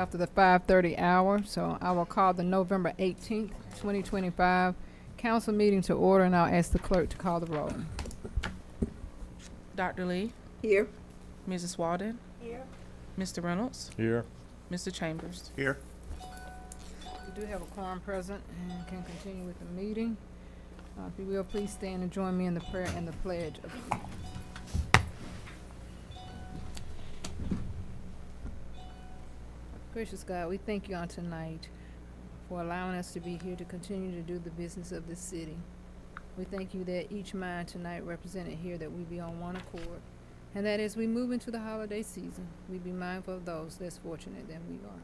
after the 5:30 hour, so I will call the November 18th, 2025 council meeting to order, and I'll ask the clerk to call the roll. Dr. Lee, Here. Mrs. Walden, Here. Mr. Reynolds, Here. Mr. Chambers. Here. We do have a quorum present and can continue with the meeting. If you will, please stand and join me in the prayer and the pledge of allegiance. Gracious God, we thank you on tonight for allowing us to be here to continue to do the business of this city. We thank you that each mind tonight represented here, that we be on one accord, and that as we move into the holiday season, we be mindful of those less fortunate than we are.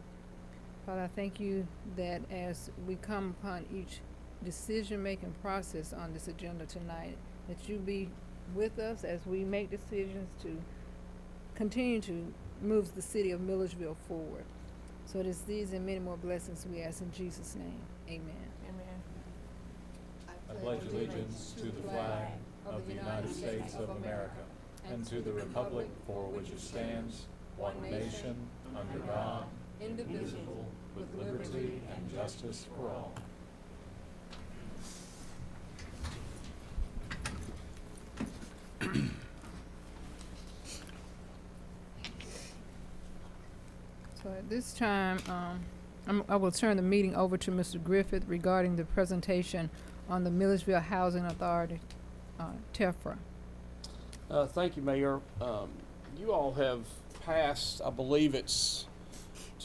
Father, I thank you that as we come upon each decision-making process on this agenda tonight, that you be with us as we make decisions to continue to move the city of Milledgeville forward. So it is these and many more blessings we ask in Jesus' name. Amen. I pledge allegiance to the flag of the United States of America and to the republic for which it stands, one nation, under God, indivisible, with liberty and justice for all. So at this time, I will turn the meeting over to Mr. Griffith regarding the presentation on the Milledgeville Housing Authority, TEFRA. Thank you, Mayor. You all have passed, I believe it's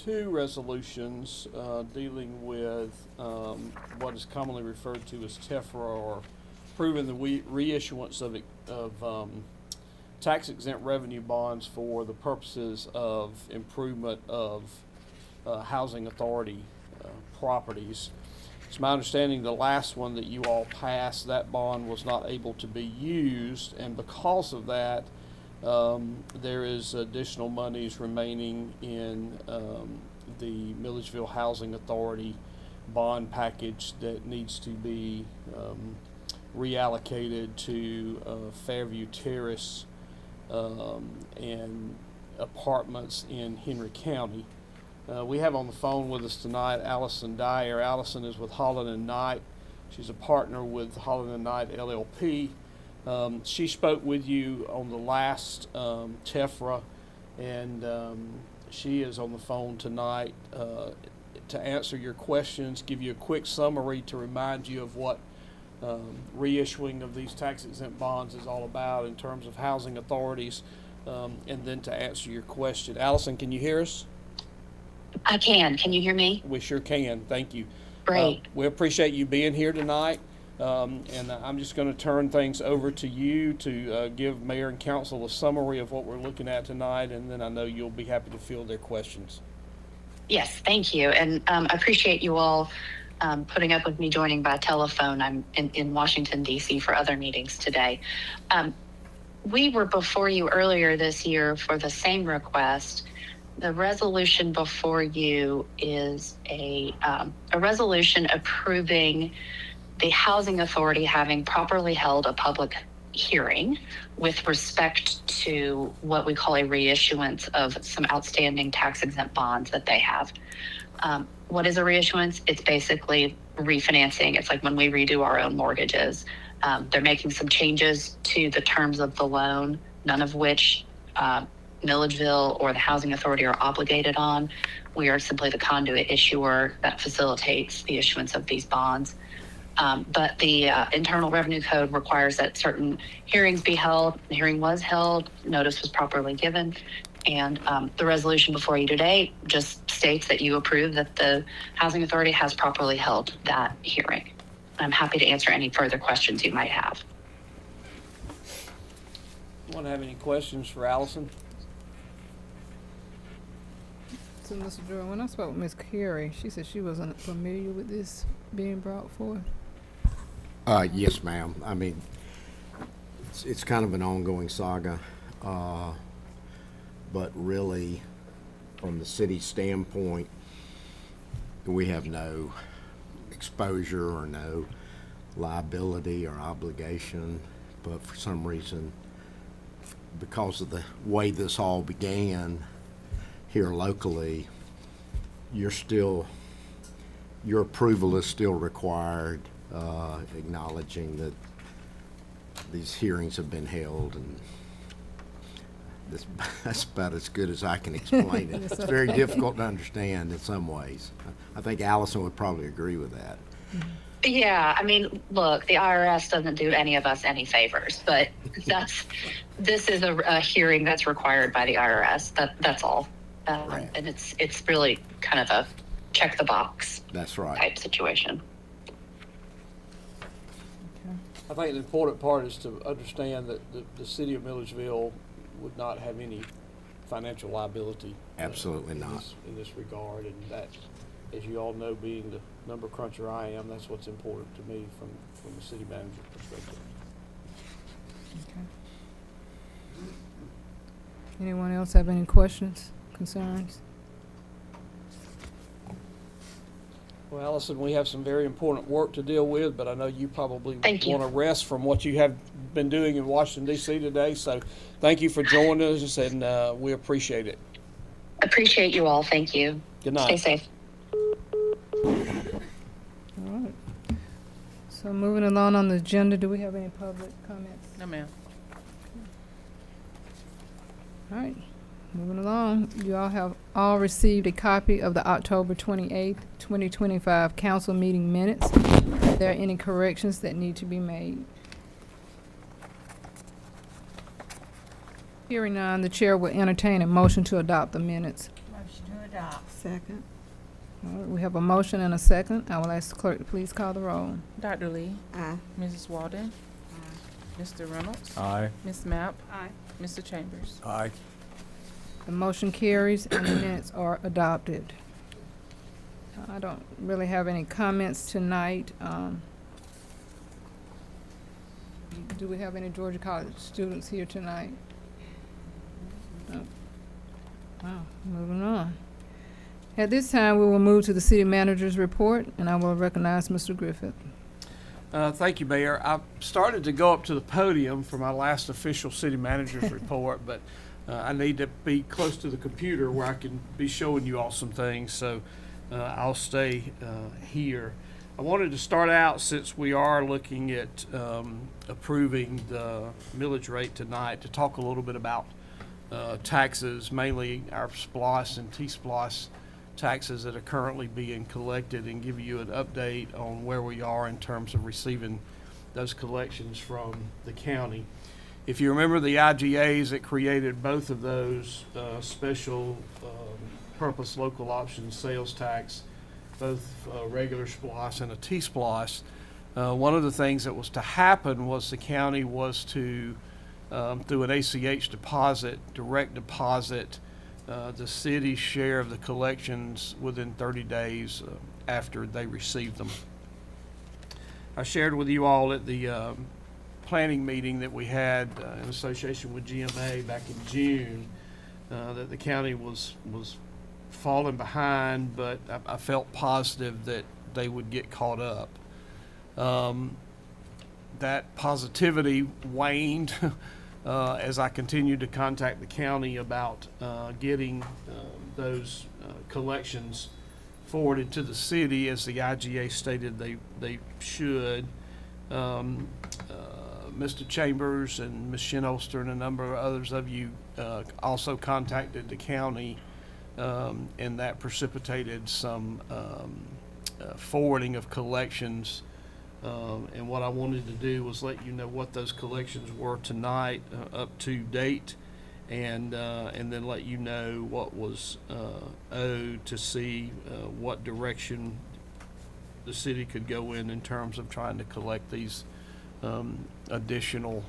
2 resolutions dealing with what is commonly referred to as TEFRA, or approving the reissuance of tax-exempt revenue bonds for the purposes of improvement of housing authority properties. It's my understanding the last one that you all passed, that bond was not able to be used, and because of that, there is additional monies remaining in the Milledgeville Housing Authority bond package that needs to be reallocated to Fairview Terrace and apartments in Henry County. We have on the phone with us tonight Allison Dyer. Allison is with Holland & Knight. She's a partner with Holland & Knight LLP. She spoke with you on the last TEFRA, and she is on the phone tonight to answer your questions, give you a quick summary to remind you of what reissuing of these tax-exempt bonds is all about in terms of housing authorities, and then to answer your question. Allison, can you hear us? I can. Can you hear me? We sure can. Thank you. Great. We appreciate you being here tonight, and I'm just going to turn things over to you to give Mayor and Council a summary of what we're looking at tonight, and then I know you'll be happy to field their questions. Yes, thank you. And I appreciate you all putting up with me joining by telephone. I'm in Washington, D.C. for other meetings today. We were before you earlier this year for the same request. The resolution before you is a resolution approving the Housing Authority having properly held a public hearing with respect to what we call a reissuance of some outstanding tax-exempt bonds that they have. What is a reissuance? It's basically refinancing. It's like when we redo our own mortgages. They're making some changes to the terms of the loan, none of which Milledgeville or the Housing Authority are obligated on. We are simply the conduit issuer that facilitates the issuance of these bonds. But the Internal Revenue Code requires that certain hearings be held. The hearing was held, notice was properly given, and the resolution before you today just states that you approve that the Housing Authority has properly held that hearing. I'm happy to answer any further questions you might have. Want to have any questions for Allison? So, Mr. Jordan, when I spoke with Ms. Carey, she said she wasn't familiar with this being brought forth. Yes, ma'am. I mean, it's kind of an ongoing saga, but really, from the city standpoint, we have no exposure or no liability or obligation, but for some reason, because of the way this all began here locally, your approval is still required, acknowledging that these hearings have been held, and that's about as good as I can explain it. It's very difficult to understand in some ways. I think Allison would probably agree with that. Yeah, I mean, look, the IRS doesn't do any of us any favors, but this is a hearing that's required by the IRS. That's all, Right. and it's really kind of a check the box That's right. type situation. I think the important part is to understand that the city of Milledgeville would not have any financial liability. Absolutely not. In this regard, and that, as you all know, being the number cruncher I am, that's what's important to me from the city manager perspective. Anyone else have any questions, concerns? Well, Allison, we have some very important work to deal with, but I know you probably Thank you. want to rest from what you have been doing in Washington, D.C. today. So thank you for joining us, and we appreciate it. Appreciate you all. Thank you. Good night. Stay safe. All right. So moving along on the agenda, do we have any public comments? No, ma'am. All right, moving along. You all have received a copy of the October 28th, 2025 council meeting minutes. Are there any corrections that need to be made? Hearing none, the chair will entertain a motion to adopt the minutes. Motion to adopt. Second. All right, we have a motion and a second. I will ask the clerk to please call the roll. Dr. Lee, Aye. Mrs. Walden, Mr. Reynolds, Aye. Ms. Mapp, Aye. Mr. Chambers. Aye. The motion carries and the minutes are adopted. I don't really have any comments tonight. Do we have any Georgia College students here tonight? No. Wow, moving on. At this time, we will move to the city manager's report, and I will recognize Mr. Griffith. Thank you, Mayor. I started to go up to the podium for my last official city manager's report, but I need to be close to the computer where I can be showing you all some things, so I'll stay here. I wanted to start out, since we are looking at approving the millage rate tonight, to talk a little bit about taxes, mainly our SPLOS and T-SPLOS taxes that are currently being collected, and give you an update on where we are in terms of receiving those collections from the county. If you remember the IGAs that created both of those special purpose local option sales tax, both regular SPLOS and a T-SPLOS, one of the things that was to happen was the county was to, through an ACH deposit, direct deposit, the city's share of the collections within 30 days after they received them. I shared with you all at the planning meeting that we had in association with GMA back in June that the county was falling behind, but I felt positive that they would get caught up. That positivity waned as I continued to contact the county about getting those collections forwarded to the city, as the IGA stated they should. Mr. Chambers and Ms. Shinholster and a number of others of you also contacted the county, and that precipitated some forwarding of collections. And what I wanted to do was let you know what those collections were tonight, up to date, and then let you know what was owed, to see what direction the city could go in terms of trying to collect these additional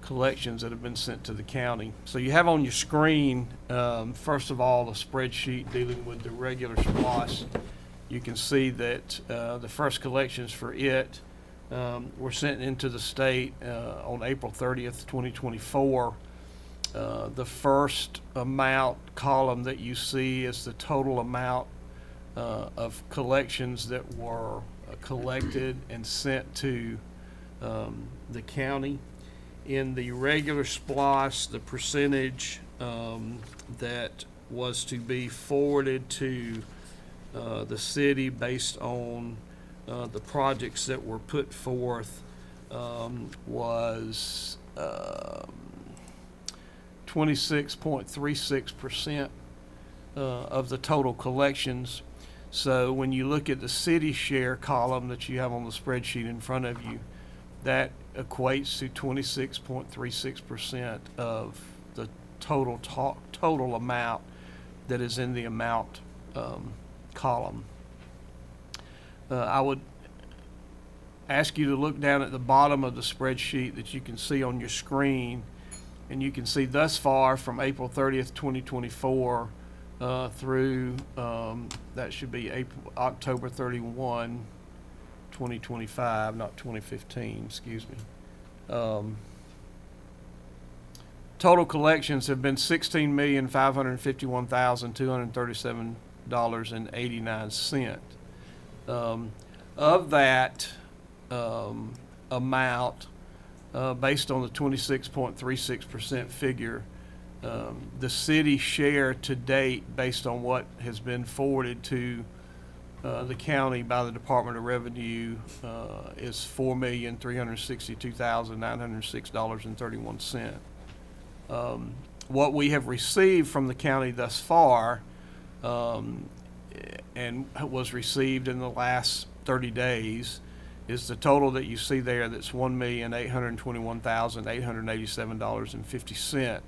collections that have been sent to the county. So you have on your screen, first of all, a spreadsheet dealing with the regular SPLOS. You can see that the first collections for it were sent into the state on April 30th, 2024. The first amount column that you see is the total amount of collections that were collected and sent to the county. In the regular SPLOS, the percentage that was to be forwarded to the city based on the projects that were put forth was 26.36% of the total collections. So when you look at the city share column that you have on the spreadsheet in front of you, that equates to 26.36% of the total amount that is in the amount column. I would ask you to look down at the bottom of the spreadsheet that you can see on your screen, and you can see thus far from April 30th, 2024 through that should be October 31, 2025, not 2015, excuse me. Total collections have been $16,551,237.89. Of that amount, based on the 26.36% figure, the city share to date, based on what has been forwarded to the county by the Department of Revenue, is $4,362,906.31. What we have received from the county thus far, and was received in the last 30 days, is the total that you see there. That's $1,821,887.50,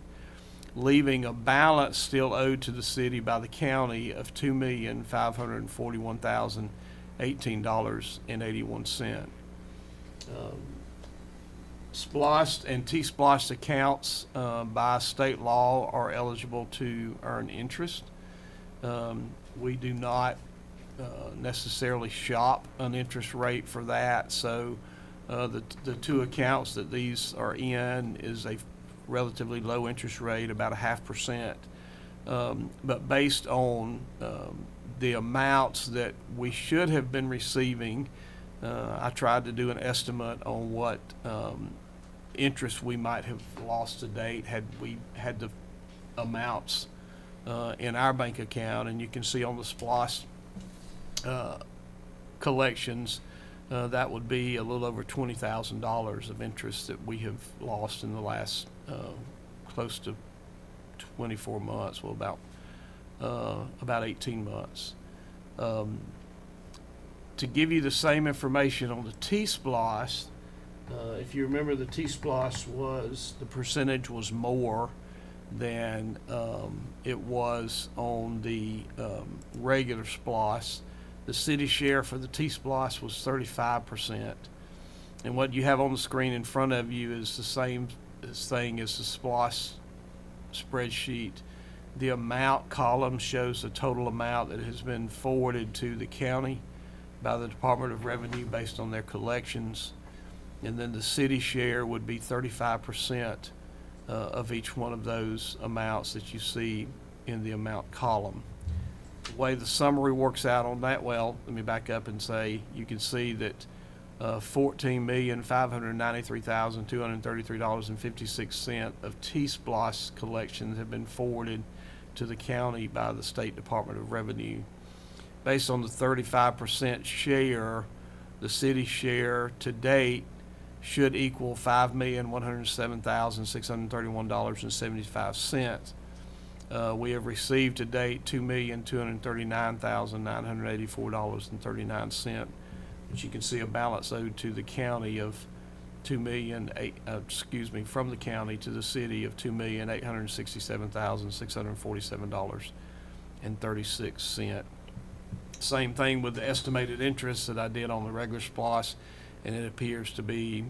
leaving a balance still owed to the city by the county of $2,541,018.81. SPLOST and T-SPLOST accounts by state law are eligible to earn interest. We do not necessarily shop an interest rate for that, so the two accounts that these are in is a relatively low interest rate, about 0.5%. But based on the amounts that we should have been receiving, I tried to do an estimate on what interest we might have lost to date had we had the amounts in our bank account. And you can see on the SPLOST collections, that would be a little over $20,000 of interest that we have lost in the last close to 24 months, well, about 18 months. To give you the same information on the T-SPLOST, if you remember, the T-SPLOST the percentage was more than it was on the regular SPLOST. The city share for the T-SPLOST was 35%. And what you have on the screen in front of you is the same thing as the SPLOST spreadsheet. The amount column shows the total amount that has been forwarded to the county by the Department of Revenue based on their collections. And then the city share would be 35% of each one of those amounts that you see in the amount column. The way the summary works out on that, well, let me back up and say you can see that $14,593,233.56 of T-SPLOST collections have been forwarded to the county by the State Department of Revenue. Based on the 35% share, the city share to date should equal $5,107,631.75. We have received to date $2,239,984.39, but you can see a balance owed to the county of from the county to the city of $2,867,647.36. Same thing with the estimated interest that I did on the regular SPLOST, and it appears to be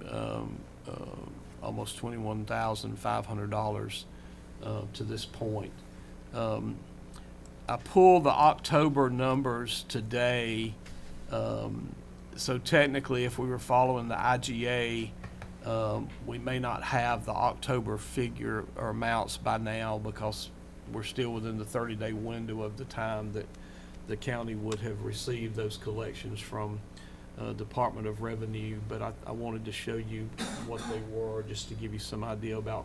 almost $21,500 to this point. I pulled the October numbers today, so technically if we were following the IGA, we may not have the October figure or amounts by now because we're still within the 30-day window of the time that the county would have received those collections from Department of Revenue. But I wanted to show you what they were, just to give you some idea about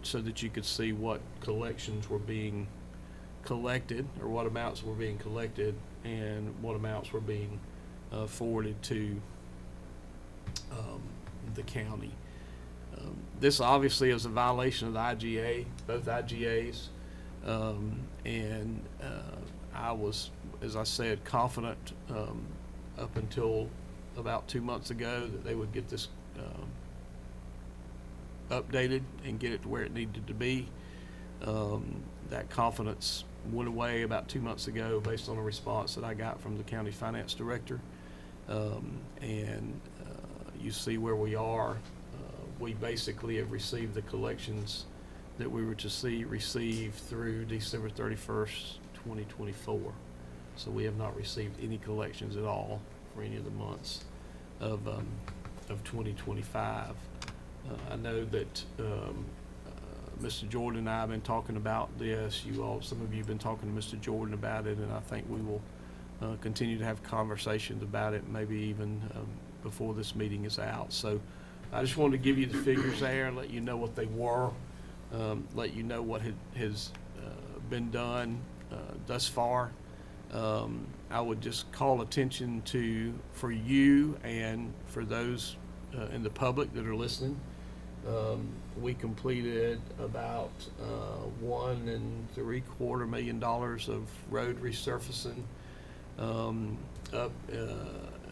so that you could see what collections were being collected, or what amounts were being collected, and what amounts were being forwarded to the county. This obviously is a violation of the IGA, both IGAs, and I was, as I said, confident up until about 2 months ago that they would get this updated and get it to where it needed to be. That confidence went away about 2 months ago based on a response that I got from the county finance director. And you see where we are. We basically have received the collections that we were to receive through December 31st, 2024. So we have not received any collections at all for any of the months of 2025. I know that Mr. Jordan and I have been talking about this. Some of you have been talking to Mr. Jordan about it, and I think we will continue to have conversations about it, maybe even before this meeting is out. So I just wanted to give you the figures there and let you know what they were, let you know what has been done thus far. I would just call attention to, for you and for those in the public that are listening, we completed about $1.75 million of road resurfacing up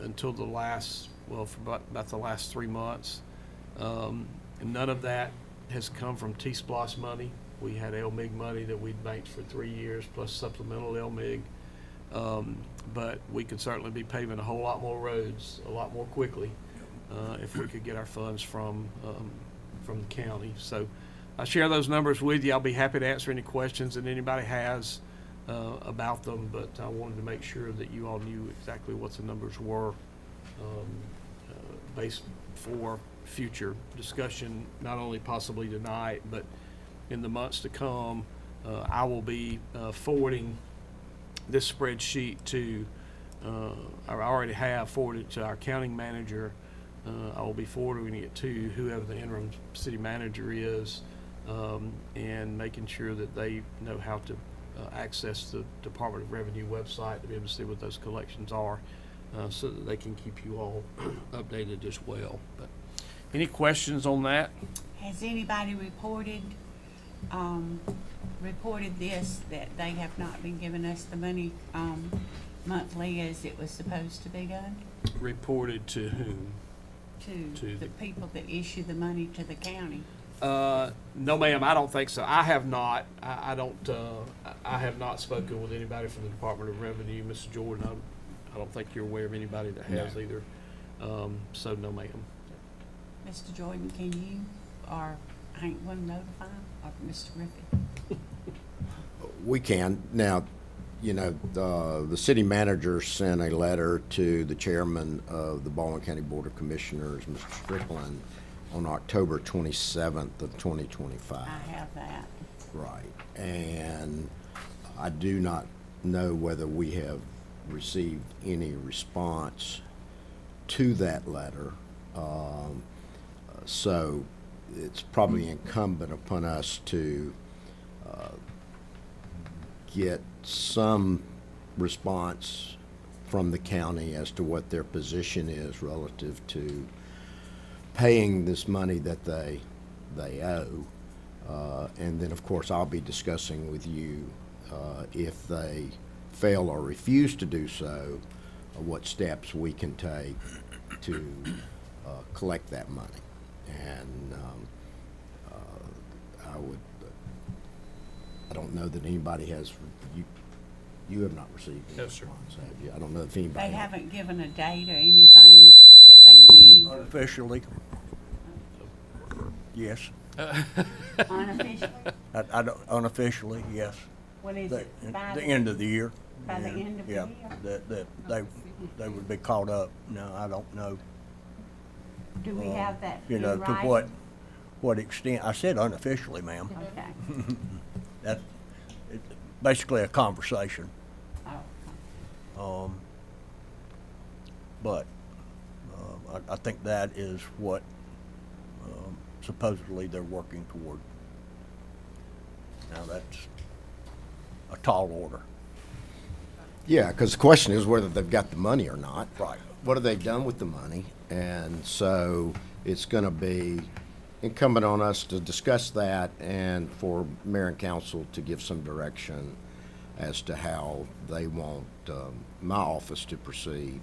until the last, for about the last 3 months. And none of that has come from T-Splosh money. We had LMIG money that we'd banked for 3 years plus supplemental LMIG. But we could certainly be paving a whole lot more roads a lot more quickly if we could get our funds from the county. So I share those numbers with you. I'll be happy to answer any questions that anybody has about them, but I wanted to make sure that you all knew exactly what the numbers were based for future discussion, not only possibly tonight, but in the months to come. I will be forwarding this spreadsheet to, I already have forwarded to our accounting manager. I will be forwarding it to whoever the interim city manager is, and making sure that they know how to access the Department of Revenue website to be able to see what those collections are, so that they can keep you all updated as well. But any questions on that? Has anybody reported this, that they have not been giving us the money monthly as it was supposed to be done? Reported to whom? To the people that issue the money to the county. No, ma'am, I don't think so. I have not. I have not spoken with anybody from the Department of Revenue. Mr. Jordan, I don't think you're aware of anybody that has either. So no, ma'am. Mr. Jordan, can you or Hank one notify him, or Mr. Griffin? We can. Now, the city manager sent a letter to the chairman of the Baldwin County Board of Commissioners, Mr. Strickland, on October 27th of 2025. I have that. Right. And I do not know whether we have received any response to that letter. So it's probably incumbent upon us to get some response from the county as to what their position is relative to paying this money that they owe. And then, of course, I'll be discussing with you if they fail or refuse to do so, what steps we can take to collect that money. And I don't know that anybody has, you have not received any No, sir. response, have you? I don't know if anybody. They haven't given a date or anything that they need. Unofficially, yes. Unofficially? I don't, unofficially, yes. What is The, it? By the end of the year. By the And, end of the yeah, year? that they would be caught up. No, I don't know. Do we have that You in know, to writing? what extent, I said unofficially, ma'am. Okay. That's basically a conversation. Oh, But I think that is what supposedly they're working toward. Now that's a tall order. Yeah, because the question is whether they've got the money or not. Right. What have they done with the money? And so it's going to be incumbent on us to discuss that and for mayor and council to give some direction as to how they want my office to proceed,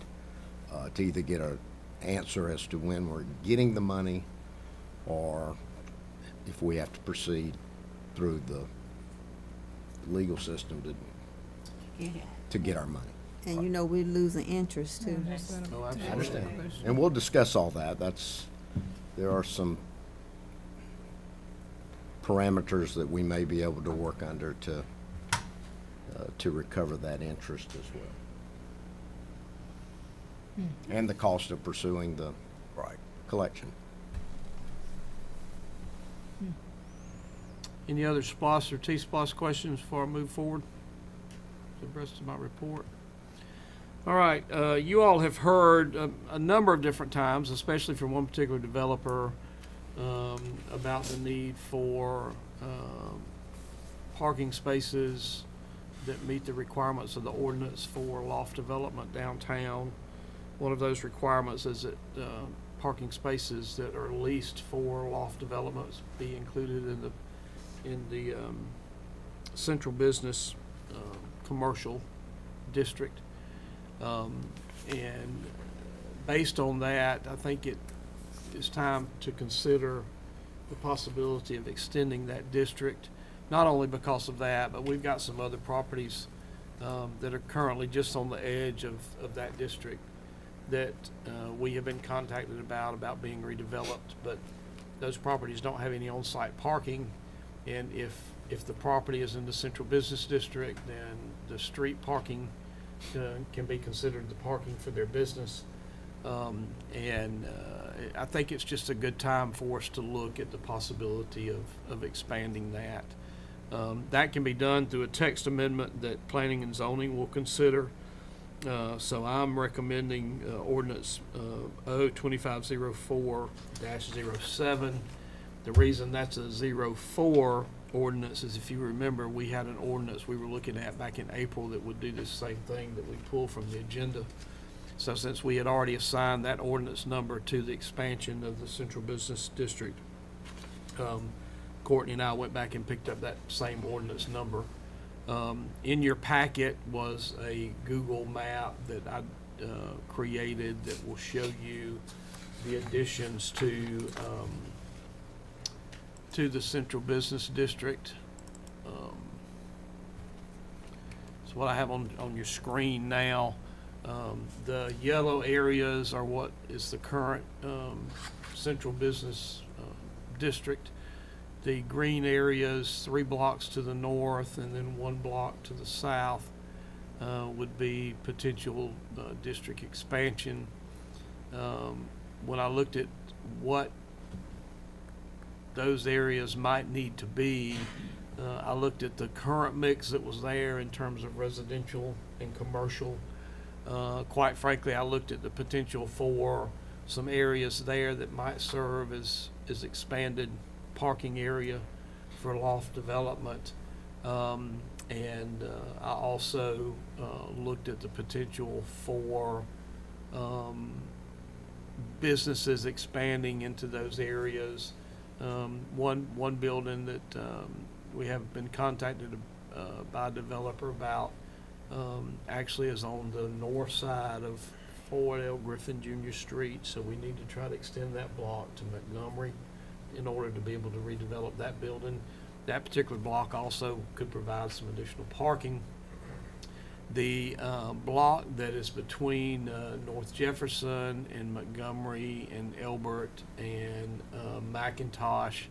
to either get an answer as to when we're getting the money or if we have to proceed through the legal system to get our money. And you know, we're losing interest too. Oh, I absolutely. understand. And we'll discuss all that. There are some parameters that we may be able to work under to recover that interest as well. And the cost of pursuing the Right. collection. Any other SPOS or T-SPOS questions before I move forward to the rest of my report? All right, you all have heard a number of different times, especially from one particular developer, about the need for parking spaces that meet the requirements of the ordinance for loft development downtown. One of those requirements is that parking spaces that are leased for loft developments be included in the central business commercial district. And based on that, I think it is time to consider the possibility of extending that district, not only because of that, but we've got some other properties that are currently just on the edge of that district that we have been contacted about being redeveloped, but those properties don't have any on-site parking. And if the property is in the central business district, then the street parking can be considered the parking for their business. I think it's just a good time for us to look at the possibility of expanding that. That can be done through a text amendment that planning and zoning will consider. So I'm recommending ordinance 2504-07. The reason that's a 04 ordinance is, if you remember, we had an ordinance we were looking at back in April that would do the same thing that we pulled from the agenda. So since we had already assigned that ordinance number to the expansion of the central business district, Courtney and I went back and picked up that same ordinance number. In your packet was a Google map that I created that will show you the additions to the central business district. So what I have on your screen now, the yellow areas are what is the current central business district. The green areas, 3 blocks to the north and then 1 block to the south, would be potential district expansion. When I looked at what those areas might need to be, I looked at the current mix that was there in terms of residential and commercial. Quite frankly, I looked at the potential for some areas there that might serve as expanded parking area for loft development. And I also looked at the potential for businesses expanding into those areas. One building that we have been contacted by a developer about actually is on the north side of Ford L. Griffin Jr. Street, so we need to try to extend that block to Montgomery in order to be able to redevelop that building. That particular block also could provide some additional parking. The block that is between North Jefferson and Montgomery and Elbert and McIntosh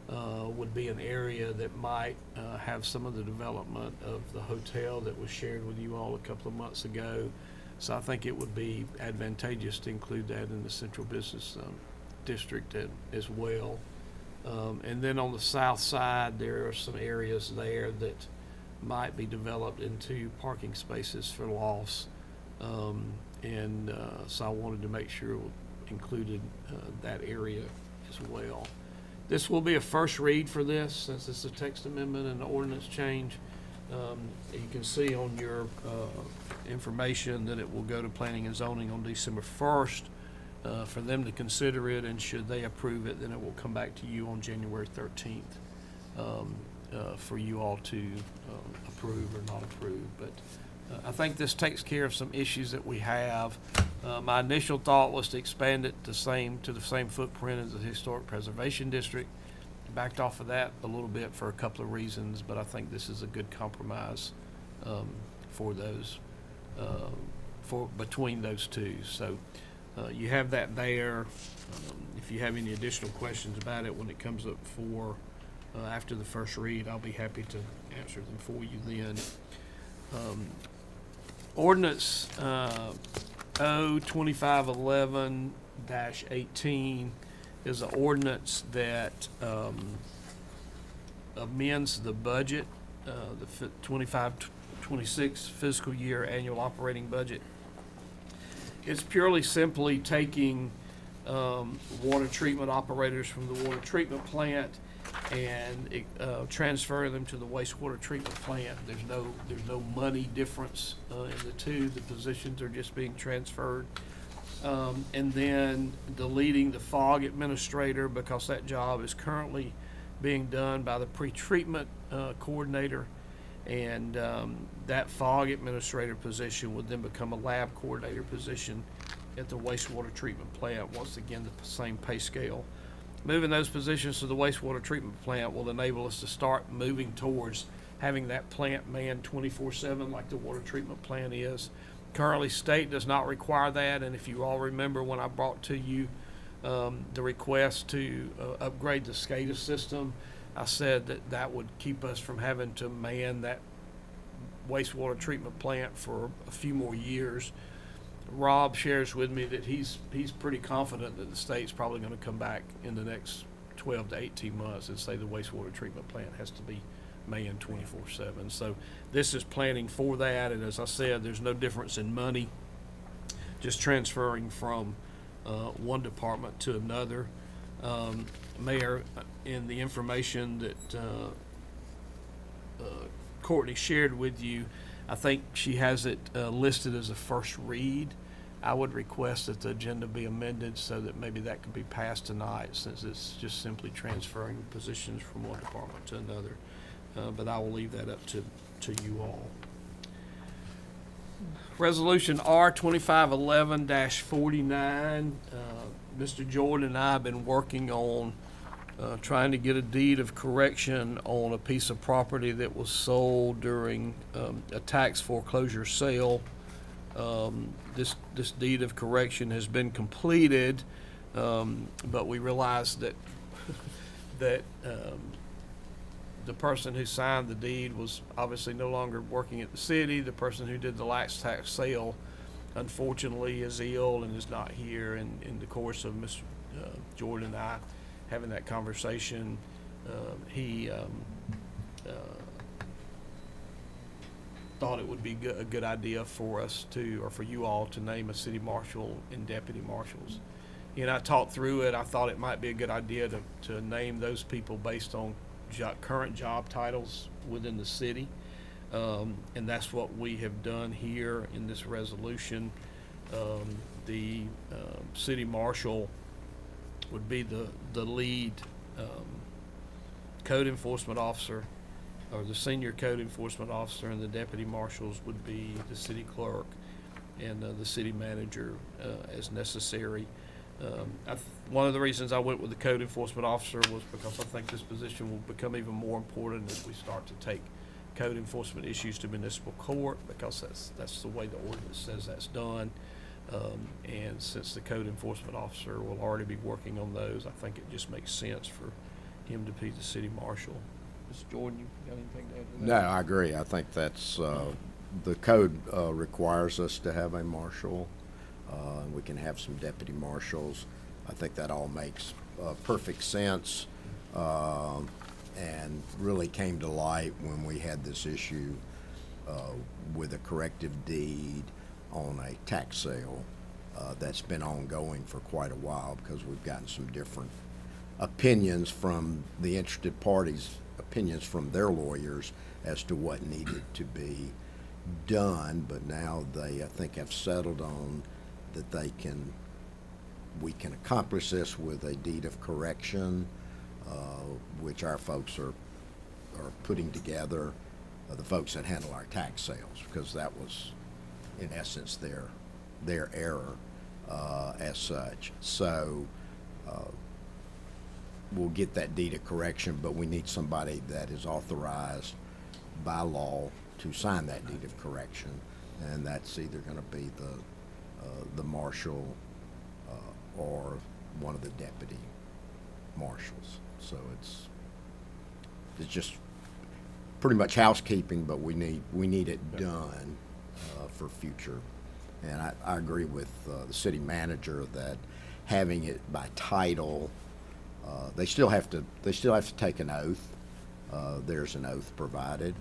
would be an area that might have some of the development of the hotel that was shared with you all a couple of months ago. So I think it would be advantageous to include that in the central business district as well. And then on the south side, there are some areas there that might be developed into parking spaces for lofts. So I wanted to make sure we included that area as well. This will be a first read for this, since it's a text amendment and an ordinance change. You can see on your information that it will go to planning and zoning on December 1st for them to consider it, and should they approve it, then it will come back to you on January 13th for you all to approve or not approve. But I think this takes care of some issues that we have. My initial thought was to expand it to the same footprint as the Historic Preservation District. Backed off of that a little bit for a couple of reasons, but I think this is a good compromise for those between those two. So you have that there. If you have any additional questions about it when it comes up for after the first read, I'll be happy to answer them for you then. Ordinance O-2511-18 is an ordinance that amends the budget, the 25-26 fiscal year annual operating budget. It's purely simply taking water treatment operators from the water treatment plant and transferring them to the wastewater treatment plant. There's no money difference in the two. The positions are just being transferred. And then deleting the fog administrator, because that job is currently being done by the pre-treatment coordinator, and that fog administrator position would then become a lab coordinator position at the wastewater treatment plant. Once again, the same pay scale. Moving those positions to the wastewater treatment plant will enable us to start moving towards having that plant manned 24/7 like the water treatment plant is. Currently, state does not require that, and if you all remember when I brought to you the request to upgrade the SCADA system, I said that would keep us from having to man that wastewater treatment plant for a few more years. Rob shares with me that he's pretty confident that the state's probably going to come back in the next 12 to 18 months and say the wastewater treatment plant has to be manned 24/7. So this is planning for that, and as I said, there's no difference in money, just transferring from one department to another. Mayor, in the information that Courtney shared with you, I think she has it listed as a first read. I would request that the agenda be amended so that maybe that could be passed tonight, since it's just simply transferring positions from one department to another. But I will leave that up to you all. Resolution R-2511-49. Mr. Jordan and I have been working on trying to get a deed of correction on a piece of property that was sold during a tax foreclosure sale. This deed of correction has been completed, but we realized that the person who signed the deed was obviously no longer working at the city. The person who did the last tax sale, unfortunately, is ill and is not here. And in the course of Mr. Jordan and I having that conversation, he thought it would be a good idea for us to, or for you all to name a city marshal and deputy marshals. And I talked through it. I thought it might be a good idea to name those people based on current job titles within the city, and that's what we have done here in this resolution. The city marshal would be the lead code enforcement officer, or the senior code enforcement officer, and the deputy marshals would be the city clerk and the city manager as necessary. One of the reasons I went with the code enforcement officer was because I think this position will become even more important as we start to take code enforcement issues to municipal court, because that's the way the ordinance says that's done. And since the code enforcement officer will already be working on those, I think it just makes sense for him to be the city marshal. Mr. Jordan, you got anything to add to that? No, I agree. I think that's, the code requires us to have a marshal. And we can have some deputy marshals. I think that all makes perfect sense, and really came to light when we had this issue with a corrective deed on a tax sale that's been ongoing for quite a while, because we've gotten some different opinions from the interested parties, opinions from their lawyers as to what needed to be done, but now they, I think, have settled on that we can accomplish this with a deed of correction, which our folks are putting together, the folks that handle our tax sales, because that was, in essence, their error as such. So we'll get that deed of correction, but we need somebody that is authorized by law to sign that deed of correction, and that's either going to be the marshal or one of the deputy marshals. So it's just pretty much housekeeping, but we need it done for future. And I agree with the city manager that having it by title, they still have to take an oath. There's an oath provided,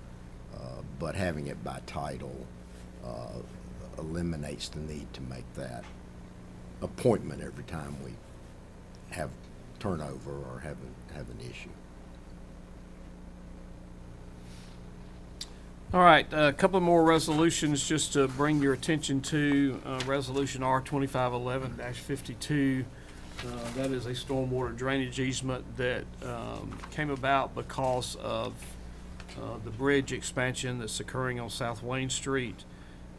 but having it by title eliminates the need to make that appointment every time we have turnover or have an issue. All right, a couple more resolutions just to bring your attention to. Resolution R2511-52. That is a stormwater drainage easement that came about because of the bridge expansion that's occurring on South Wayne Street.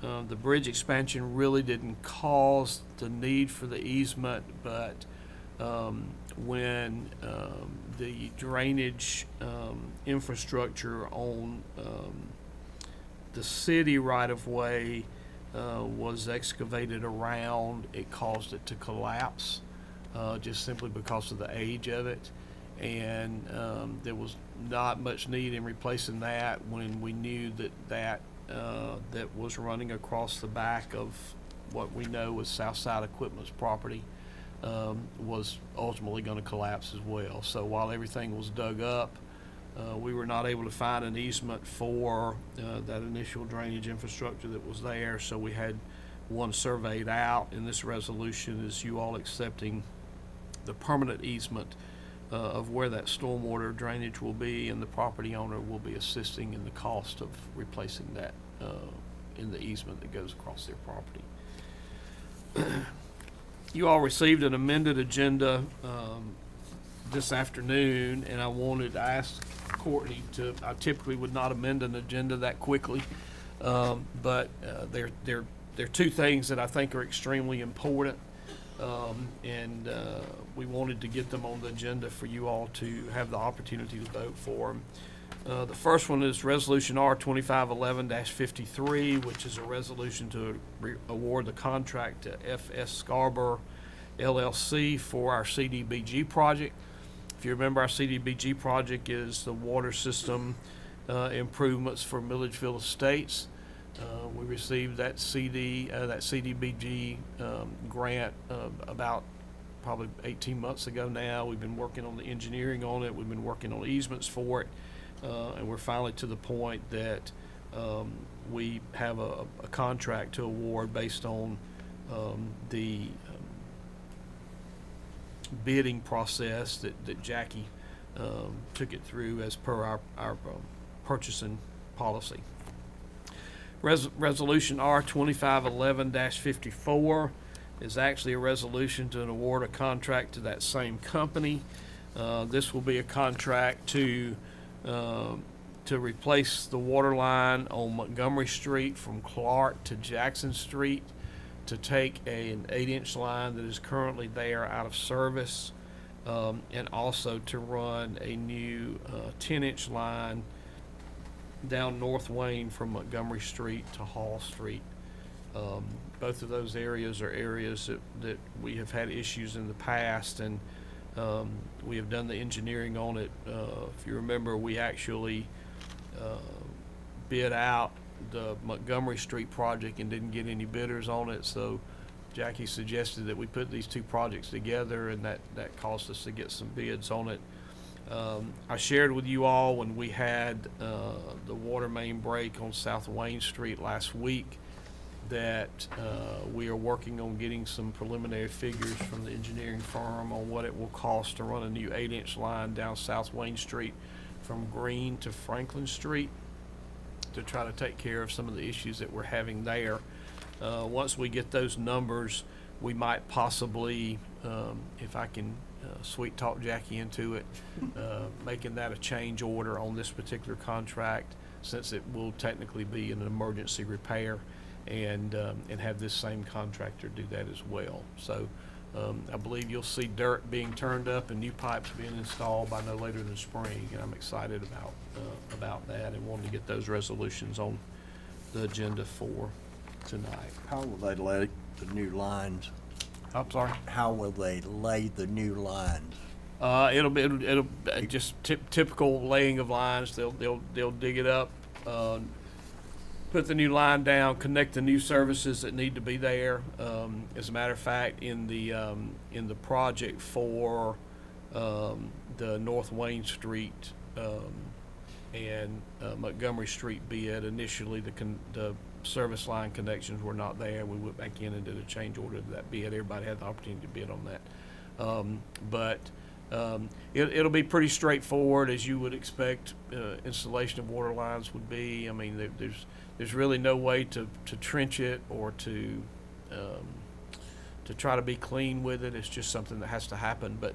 The bridge expansion really didn't cause the need for the easement, but when the drainage infrastructure on the city right-of-way was excavated around, it caused it to collapse, just simply because of the age of it. And there was not much need in replacing that when we knew that was running across the back of what we know was Southside Equipment's property was ultimately going to collapse as well. So while everything was dug up, we were not able to find an easement for that initial drainage infrastructure that was there, so we had one surveyed out, and this resolution is you all accepting the permanent easement of where that stormwater drainage will be, and the property owner will be assisting in the cost of replacing that in the easement that goes across their property. You all received an amended agenda this afternoon, and I wanted to ask Courtney I typically would not amend an agenda that quickly, but there are two things that I think are extremely important, and we wanted to get them on the agenda for you all to have the opportunity to vote for them. The first one is Resolution R2511-53, which is a resolution to award the contract to F.S. Scarborough LLC for our CDBG project. If you remember, our CDBG project is the water system improvements for Milledgeville Estates. We received that CDBG grant about probably 18 months ago now. We've been working on the engineering on it. We've been working on easements for it. And we're finally to the point that we have a contract to award based on the bidding process that Jackie took it through as per our purchasing policy. Resolution R2511-54 is actually a resolution to award a contract to that same company. This will be a contract to replace the water line on Montgomery Street from Clark to Jackson Street, to take an 8-inch line that is currently there out of service, and also to run a new 10-inch line down North Wayne from Montgomery Street to Hall Street. Both of those areas are areas that we have had issues in the past, and we have done the engineering on it. If you remember, we actually bid out the Montgomery Street project and didn't get any bidders on it, so Jackie suggested that we put these two projects together, and that caused us to get some bids on it. I shared with you all when we had the water main break on South Wayne Street last week that we are working on getting some preliminary figures from the engineering firm on what it will cost to run a new 8-inch line down South Wayne Street from Green to Franklin Street to try to take care of some of the issues that we're having there. Once we get those numbers, we might possibly, if I can sweet talk Jackie into it, making that a change order on this particular contract, since it will technically be an emergency repair, and have this same contractor do that as well. So I believe you'll see dirt being turned up and new pipes being installed by no later than spring, and I'm excited about that and wanting to get those resolutions on the agenda for tonight. How will they lay the new lines? I'm sorry? How will they lay the new lines? It'll just typical laying of lines. They'll dig it up, put the new line down, connect the new services that need to be there. As a matter of fact, in the project for the North Wayne Street and Montgomery Street bid, initially the service line connections were not there. We went back in and did a change order to that bid. Everybody had the opportunity to bid on that. It'll be pretty straightforward, as you would expect installation of water lines would be. I mean, there's really no way to trench it or to try to be clean with it. It's just something that has to happen. But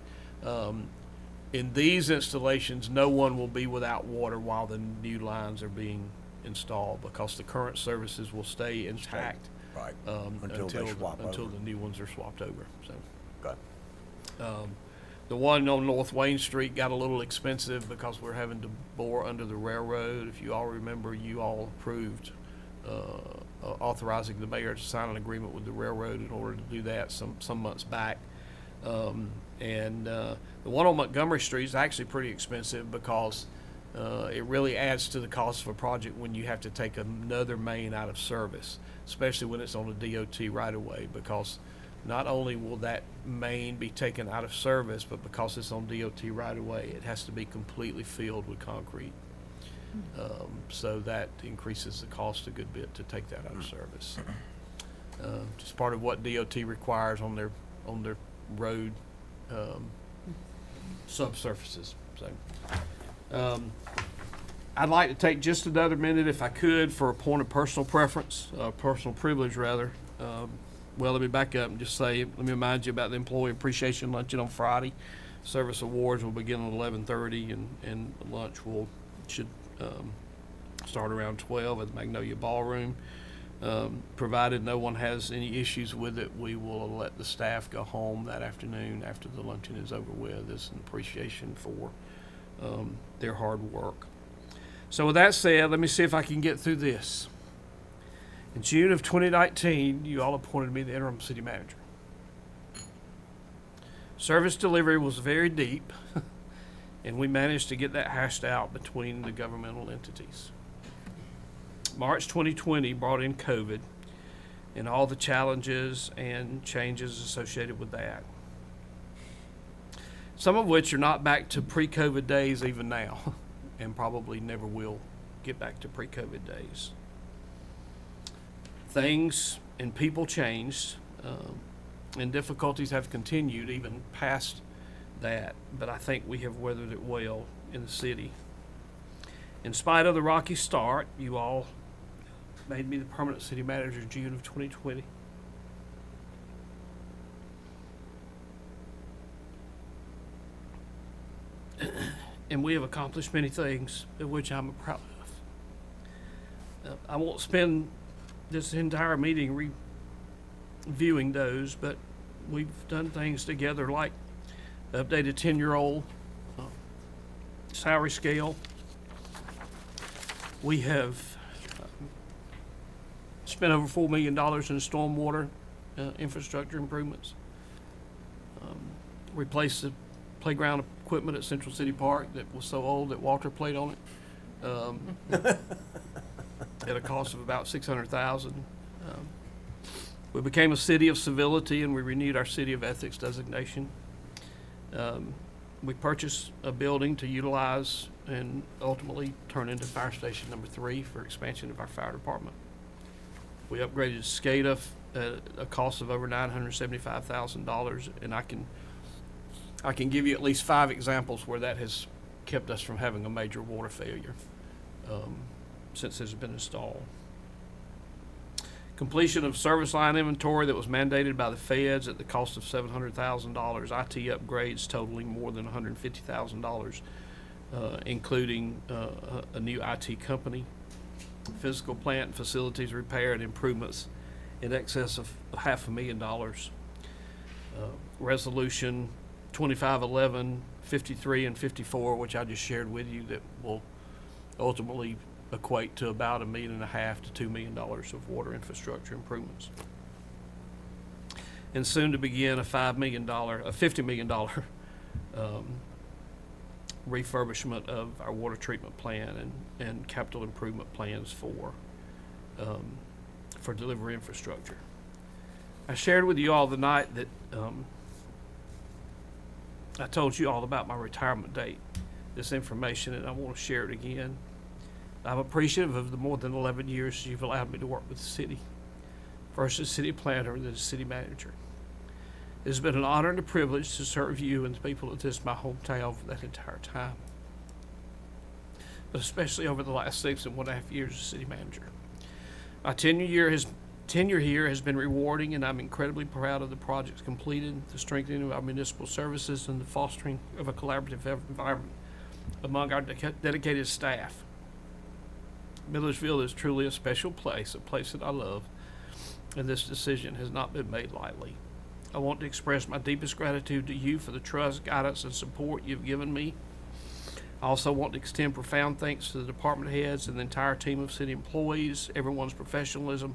in these installations, no one will be without water while the new lines are being installed, because the current services will stay intact Right. Until the new ones are swapped over. So. Okay. The one on North Wayne Street got a little expensive because we're having to bore under the railroad. If you all remember, you all approved authorizing the mayor to sign an agreement with the railroad in order to do that some months back. And the one on Montgomery Street is actually pretty expensive because it really adds to the cost of a project when you have to take another main out of service, especially when it's on a DOT right of way, because not only will that main be taken out of service, but because it's on DOT right of way, it has to be completely filled with concrete. So that increases the cost a good bit to take that out of service. Just part of what DOT requires on their road subsurfaces. So I'd like to take just another minute, if I could, for a point of personal preference, personal privilege rather. Well, let me back up and just say, let me remind you about the Employee Appreciation Luncheon on Friday. Service awards will begin at 11:30, and lunch should start around 12 at the Magnolia Ballroom. Provided no one has any issues with it, we will let the staff go home that afternoon after the luncheon is over with as an appreciation for their hard work. So with that said, let me see if I can get through this. In June of 2019, you all appointed me the interim city manager. Service delivery was very deep, and we managed to get that hashed out between the governmental entities. March 2020 brought in COVID and all the challenges and changes associated with that, some of which are not back to pre-COVID days even now, and probably never will get back to pre-COVID days. Things and people changed, and difficulties have continued even past that, but I think we have weathered it well in the city. In spite of the rocky start, you all made me the permanent city manager in June of 2020. And we have accomplished many things, of which I'm proud of. I won't spend this entire meeting reviewing those, but we've done things together like updated 10-year-old salary scale. We have spent over $4 million in stormwater infrastructure improvements. Replaced the playground equipment at Central City Park that was so old that Walter played on it. At a cost of about $600,000. We became a city of civility, and we renewed our city of ethics designation. We purchased a building to utilize and ultimately turn into fire station number 3 for expansion of our fire department. We upgraded SCADA at a cost of over $975,000, and I can give you at least 5 examples where that has kept us from having a major water failure since it's been installed. Completion of service line inventory that was mandated by the feds at the cost of $700,000. IT upgrades totaling more than $150,000, including a new IT company. Physical plant and facilities repair and improvements in excess of $500,000. Resolution 2511, 53, and 54, which I just shared with you, that will ultimately equate to about $1.5 million to $2 million of water infrastructure improvements. And soon to begin a $50 million refurbishment of our water treatment plant and capital improvement plans for delivery infrastructure. I shared with you all the night that I told you all about my retirement date, this information, and I want to share it again. I'm appreciative of the more than 11 years you've allowed me to work with the city, first as city planner and then as city manager. It's been an honor and a privilege to serve you and the people of this, my hometown, for that entire time, but especially over the last 6.5 years as city manager. My tenure here has been rewarding, and I'm incredibly proud of the projects completed, the strengthening of our municipal services, and the fostering of a collaborative environment among our dedicated staff. Milledgeville is truly a special place, a place that I love, and this decision has not been made lightly. I want to express my deepest gratitude to you for the trust, guidance, and support you've given me. I also want to extend profound thanks to the department heads and the entire team of city employees. Everyone's professionalism,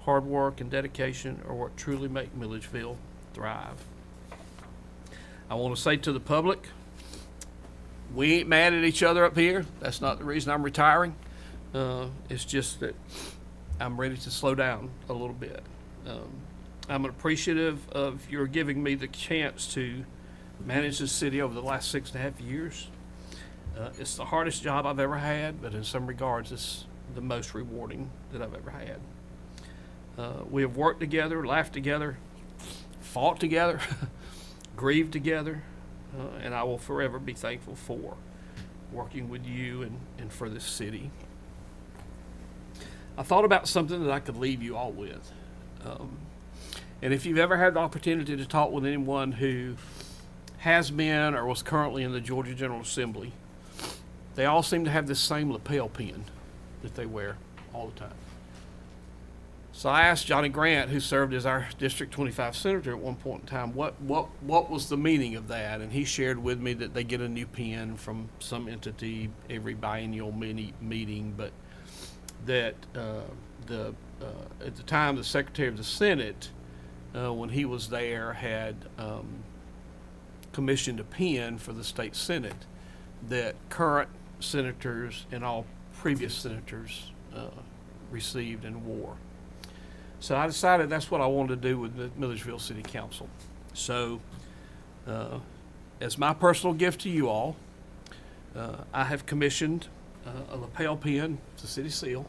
hard work, and dedication are what truly make Milledgeville thrive. I want to say to the public, we ain't mad at each other up here. That's not the reason I'm retiring. It's just that I'm ready to slow down a little bit. I'm appreciative of your giving me the chance to manage the city over the last 6.5 years. It's the hardest job I've ever had, but in some regards, it's the most rewarding that I've ever had. We have worked together, laughed together, fought together, grieved together, and I will forever be thankful for working with you and for this city. I thought about something that I could leave you all with. And if you've ever had the opportunity to talk with anyone who has been or was currently in the Georgia General Assembly, they all seem to have this same lapel pin that they wear all the time. So I asked Johnny Grant, who served as our District 25 senator at one point in time, what was the meaning of that? And he shared with me that they get a new pin from some entity every biennial meeting, but that at the time the Secretary of the Senate, when he was there, had commissioned a pin for the state Senate that current senators and all previous senators received and wore. So I decided that's what I wanted to do with the Milledgeville City Council. So as my personal gift to you all, I have commissioned a lapel pin, the city seal,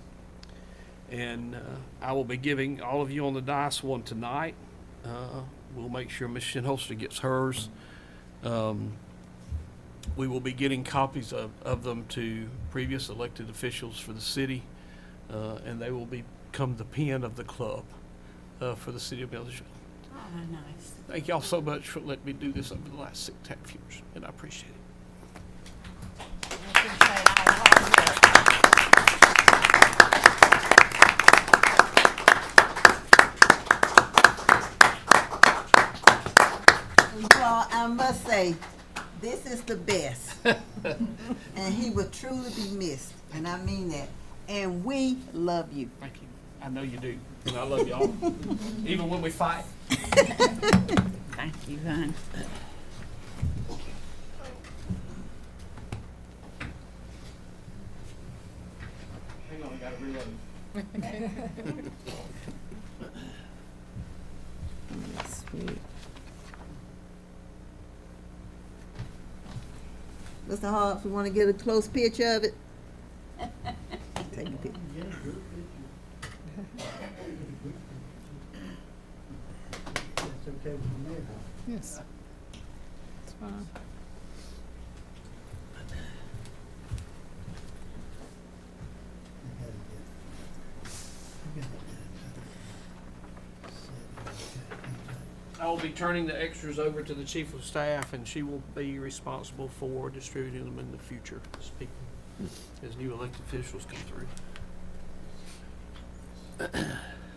and I will be giving all of you on the dais one tonight. We'll make sure Ms. Shinholster gets hers. We will be getting copies of them to previous elected officials for the city, and they will become the pin of the club for the city of Milledgeville. Oh, nice. Thank y'all so much for letting me do this over the last 6.5 years, and I appreciate it. I appreciate all the hard work. Well, I must say, this is the best. And he will truly be missed, and I mean that. And we love you. Thank you. I know you do, and I love y'all, even when we fight. Thank you, hon. Hang on, I gotta reload. Sweet. Mr. Hobbs, we want to get a close picture of it? Take a picture. Yes. It's fine. I will be turning the extras over to the chief of staff, and she will be responsible for distributing them in the future, speaking as new elected officials come through.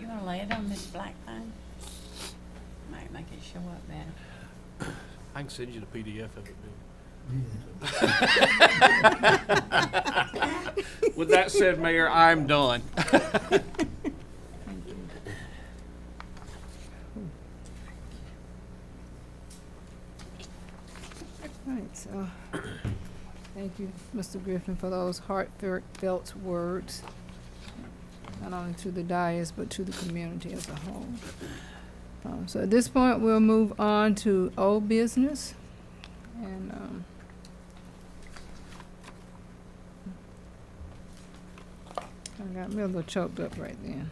You wanna lay it on this black thing? Might make it show up better. I can send you the PDF of it, Bill. With that said, Mayor, I'm done. Right, so, thank you, Mr. Griffin, for those heartfelt words, not only to the dais, but to the community as a whole. So at this point, we'll move on to old business, and, I got me a little choked up right then.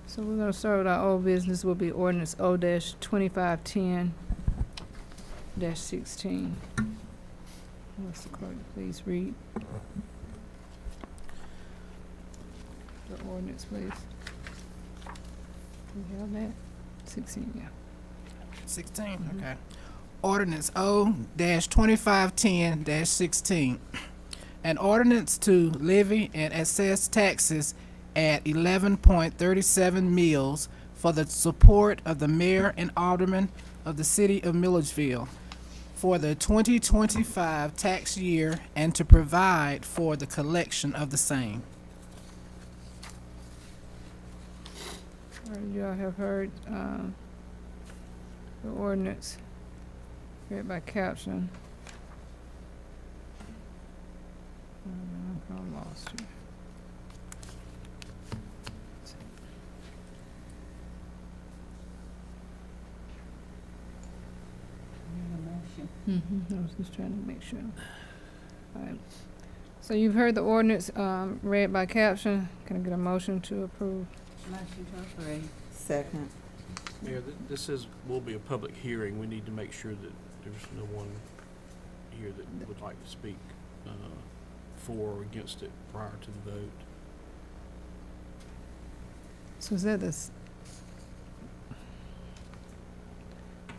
So we're gonna start with our old business, will be ordinance O-2510-16. Mr. Clerk, please read the ordinance, please. You have that? 16, yeah. 16, okay. Ordinance O-2510-16. An ordinance to levy and assess taxes at 11.37 mills for the support of the mayor and aldermen of the city of Milledgeville for the 2025 tax year and to provide for the collection of the same. All right, you all have heard, the ordinance read by caption. I'm kinda lost here. I was just trying to make sure. All right. So you've heard the ordinance, read by caption. Can I get a motion to approve? Motion to approve. Second. Mayor, this will be a public hearing. We need to make sure that there's no one here that would like to speak for or against it prior to the vote. So is that this?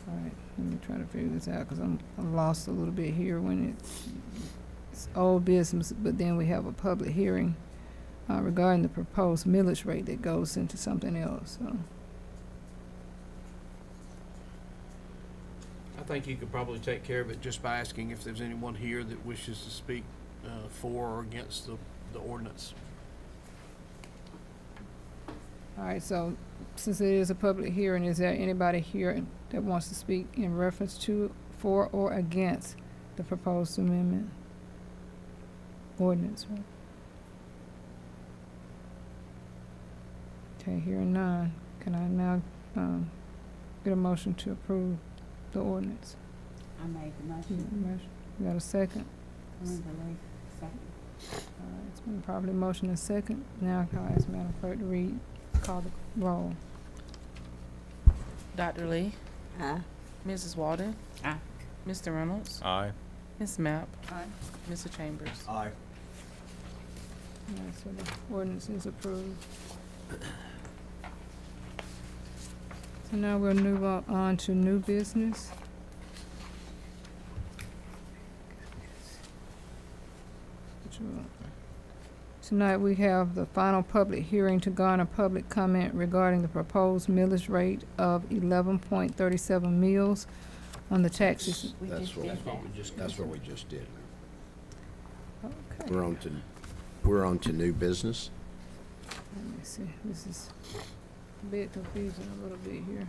All right, let me try to figure this out, because I'm lost a little bit here when it's old business, but then we have a public hearing regarding the proposed millage rate that goes into something else, so. I think you could probably take care of it just by asking if there's anyone here that wishes to speak for or against the ordinance. All right, so since it is a public hearing, is there anybody here that wants to speak in reference to, for, or against the proposed amendment? Ordinance, right? Okay, hearing none, can I now get a motion to approve the ordinance? I made the motion. You got a second? Linda Lee, second. All right, it's been properly motion and second. Now can I ask Madam Clerk to call the roll? Dr. Lee, Aye. Mrs. Walden, Aye. Mr. Reynolds, Aye. Ms. Mapp, Aye. Mr. Chambers. Aye. All right, so the ordinance is approved. So now we'll move on to new business. Tonight we have the final public hearing to garner public comment regarding the proposed millage rate of 11.37 mills on the taxes. We That's just what did that. That's what we just did. Okay, We're on to new business. let me see, this is a bit confusing a little bit here.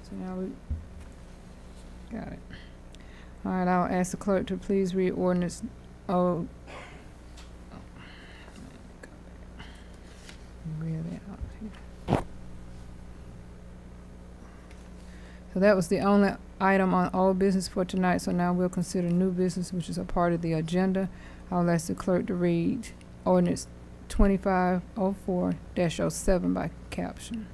So now we got it. All right, I'll ask the clerk to please read ordinance read it out here. So that was the only item on old business for tonight, so now we'll consider new business, which is a part of the agenda. I'll ask the clerk to read ordinance 2504-07 by caption.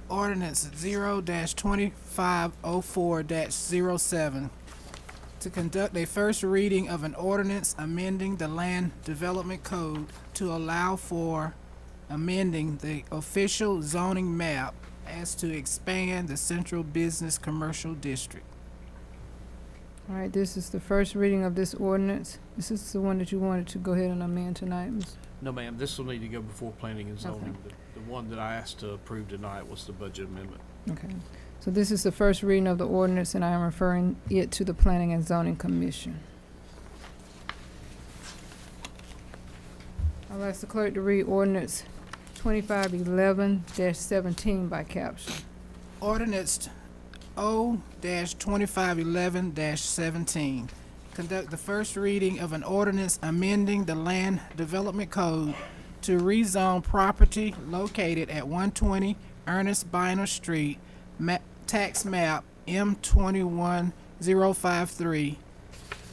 Ordinance 0-2504-07 to conduct a first reading of an ordinance amending the Land Development Code to allow for amending the official zoning map as to expand the Central Business Commercial District. All right, this is the first reading of this ordinance. This is the one that you wanted to go ahead and amend tonight, Ms. No, ma'am, this will need to go before planning and zoning. Okay. The one that I asked to approve tonight was the budget amendment. Okay. So this is the first reading of the ordinance, and I am referring it to the Planning and Zoning Commission. I'll ask the clerk to read ordinance 2511-17 by caption. Ordinance O-2511-17. Conduct the first reading of an ordinance amending the Land Development Code to rezone property located at 120 Ernest Biner Street, tax map M21053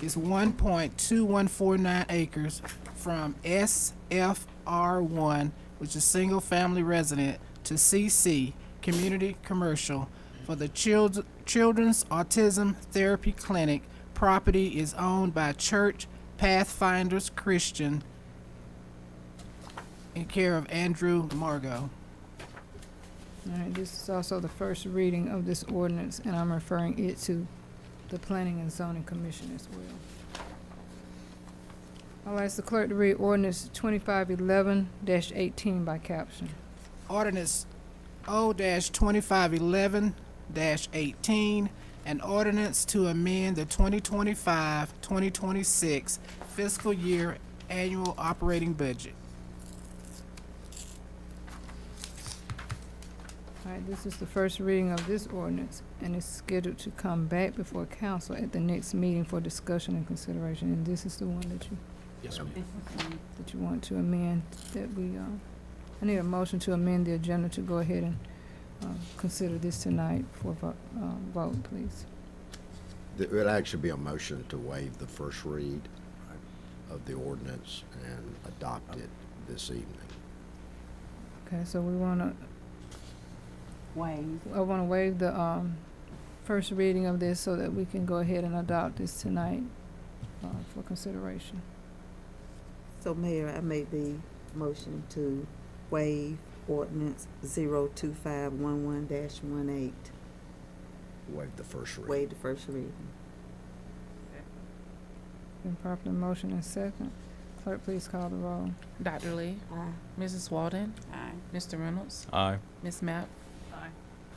is 1.2149 acres from SFR1, which is single family resident, to CC, community commercial, for the Children's Autism Therapy Clinic. Property is owned by Church Pathfinders Christian in care of Andrew Margot. All right, this is also the first reading of this ordinance, and I'm referring it to the Planning and Zoning Commission as well. I'll ask the clerk to read ordinance 2511-18 by caption. Ordinance O-2511-18, an ordinance to amend the 2025-2026 fiscal year annual operating budget. All right, this is the first reading of this ordinance, and it's scheduled to come back before council at the next meeting for discussion and consideration. And this is the one that Yes, ma'am. you want to amend, that I need a motion to amend the agenda to go ahead and consider this tonight for vote, please. It would actually be a motion to waive the first read of the ordinance and adopt it this evening. Okay, so we want to, Waive. I want to waive the first reading of this so that we can go ahead and adopt this tonight for consideration. So Mayor, I made the motion to waive ordinance 02511-18, Waive the first read. waive the first reading. Been properly motion and second. Clerk, please call the roll. Dr. Lee, Aye. Mrs. Walden, Aye. Mr. Reynolds, Aye. Ms. Mapp, Aye.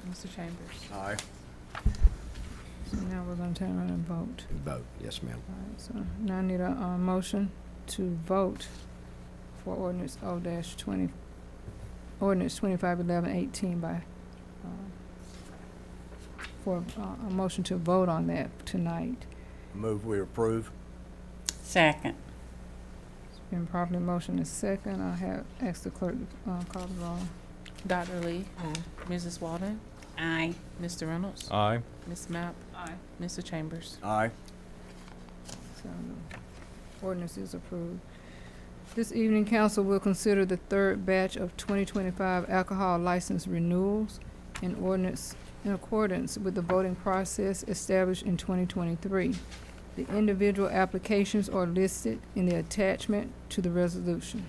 Mr. Chambers. Aye. So now we're going to turn around and vote. Vote, yes, ma'am. All right, so now I need a motion to vote for ordinance O-20, ordinance 2511-18 by, for a motion to vote on that tonight. Move we approve. Second. It's been properly motion and second. I have asked the clerk to call the roll. Dr. Lee, Aye. Mrs. Walden, Aye. Mr. Reynolds, Aye. Ms. Mapp, Aye. Mr. Chambers. Aye. So the ordinance is approved. This evening, council will consider the third batch of 2025 alcohol license renewals in accordance with the voting process established in 2023. The individual applications are listed in the attachment to the resolution.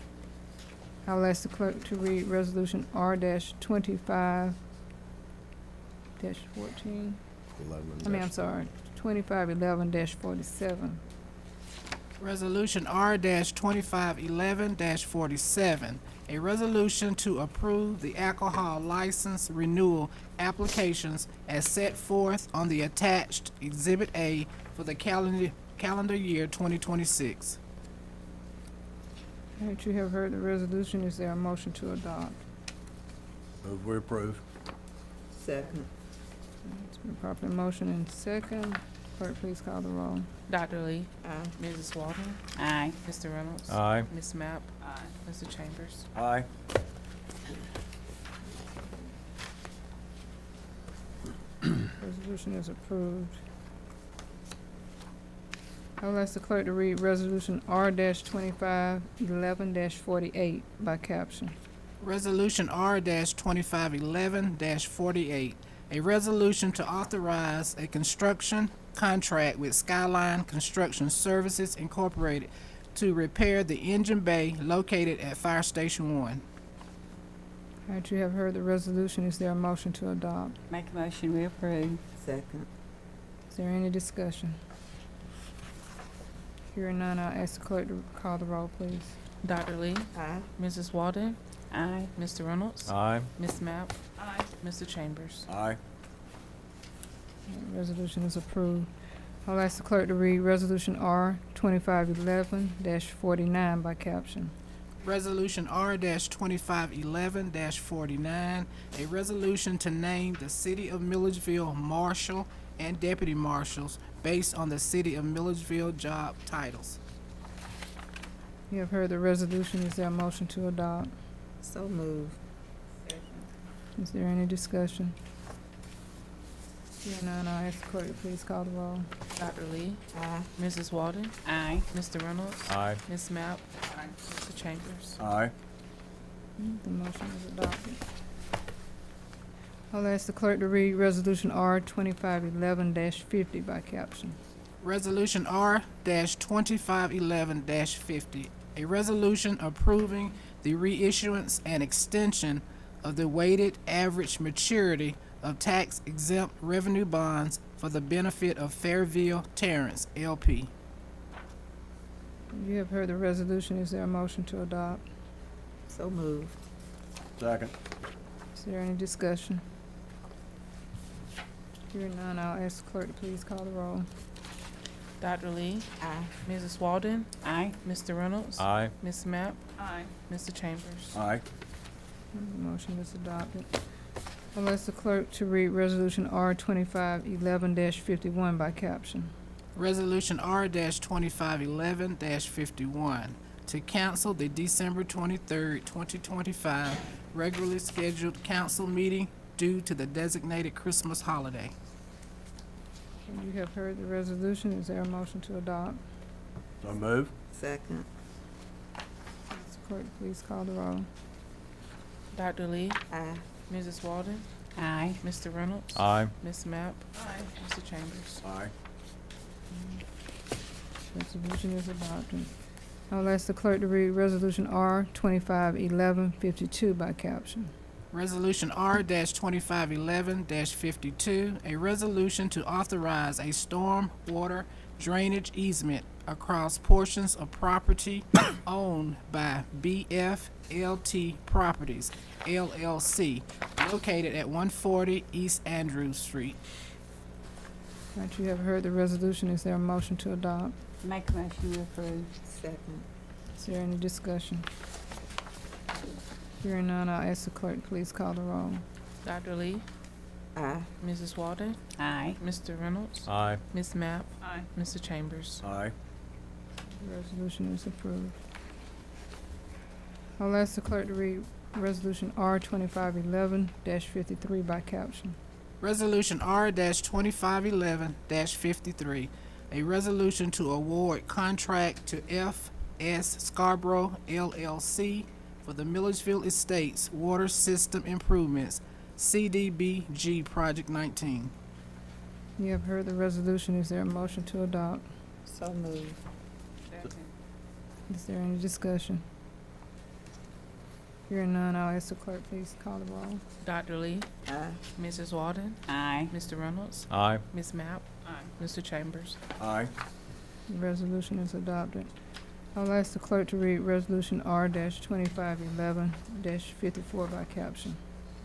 I will ask the clerk to read resolution R-25-14. 2511-47. Resolution R-2511-47, a resolution to approve the alcohol license renewal applications as set forth on the attached Exhibit A for the calendar year 2026. All right, you have heard the resolution. Is there a motion to adopt? Move we approve. Second. It's been properly motion and second. Clerk, please call the roll. Dr. Lee, Aye. Mrs. Walden, Aye. Mr. Reynolds, Aye. Ms. Mapp, Aye. Mr. Chambers. Aye. Resolution is approved. I will ask the clerk to read Resolution R-2511-48 by caption. Resolution R-2511-48, a resolution to authorize a construction contract with Skyline Construction Services Incorporated to repair the engine bay located at Fire Station 1. All right, you have heard the resolution. Is there a motion to adopt? Make a motion, we approve. Second. Is there any discussion? Hearing none, I'll ask the clerk to call the roll, please. Dr. Lee, Aye. Mrs. Walden, Aye. Mr. Reynolds, Aye. Miss Mapp, Mr. Chambers. Aye. Resolution is approved. I'll ask the clerk to read Resolution R-2511-49 by caption. Resolution R-2511-49, a resolution to name the City of Milledgeville Marshal and Deputy Marshals based on the City of Milledgeville job titles. You have heard the resolution. Is there a motion to adopt? So moved. Is there any discussion? Hearing none, I'll ask the clerk to please call the roll. Dr. Lee, Aye. Mrs. Walden, Aye. Mr. Reynolds, Aye. Miss Mapp, Mr. Chambers. Aye. The motion is adopted. I'll ask the clerk to read Resolution R-2511-50 by caption. Resolution R-2511-50, a resolution approving the reissuance and extension of the weighted average maturity of tax-exempt revenue bonds for the benefit of Fairville Terrence, LP. You have heard the resolution. Is there a motion to adopt? So moved. Second. Is there any discussion? Hearing none, I'll ask the clerk to please call the roll. Dr. Lee, Aye. Mrs. Walden, Aye. Mr. Reynolds, Aye. Miss Mapp, Mr. Chambers. Aye. The motion is adopted. I'll ask the clerk to read Resolution R-2511-51 by caption. Resolution R-2511-51, to cancel the December 23rd, 2025 regularly scheduled council meeting due to the designated Christmas holiday. You have heard the resolution. Is there a motion to adopt? So move. Second. Ask the clerk, please call the roll. Dr. Lee, Aye. Mrs. Walden, Aye. Mr. Reynolds, Aye. Miss Mapp, Mr. Chambers. Aye. Resolution is adopted. I'll ask the clerk to read Resolution R-2511-52 by caption. Resolution R-2511-52, a resolution to authorize a storm water drainage easement across portions of property owned by BFLT Properties, LLC, located at 140 East Andrews Street. All right, you have heard the resolution. Is there a motion to adopt? Make a motion, we approve. Second. Is there any discussion? Hearing none, I'll ask the clerk, please call the roll. Dr. Lee, Aye. Mrs. Walden, Aye. Mr. Reynolds, Aye. Miss Mapp, Mr. Chambers. Aye. The resolution is approved. I'll ask the clerk to read Resolution R-2511-53 by caption. Resolution R-2511-53, a resolution to award contract to F.S. Scarborough LLC for the Milledgeville Estates Water System Improvements, CDBG Project 19. You have heard the resolution. Is there a motion to adopt? So moved. Is there any discussion? Hearing none, I'll ask the clerk, please call the roll. Dr. Lee, Aye. Mrs. Walden, Aye. Mr. Reynolds, Aye. Miss Mapp, Mr. Chambers. Aye. The resolution is adopted. I'll ask the clerk to read Resolution R-2511-54 by caption.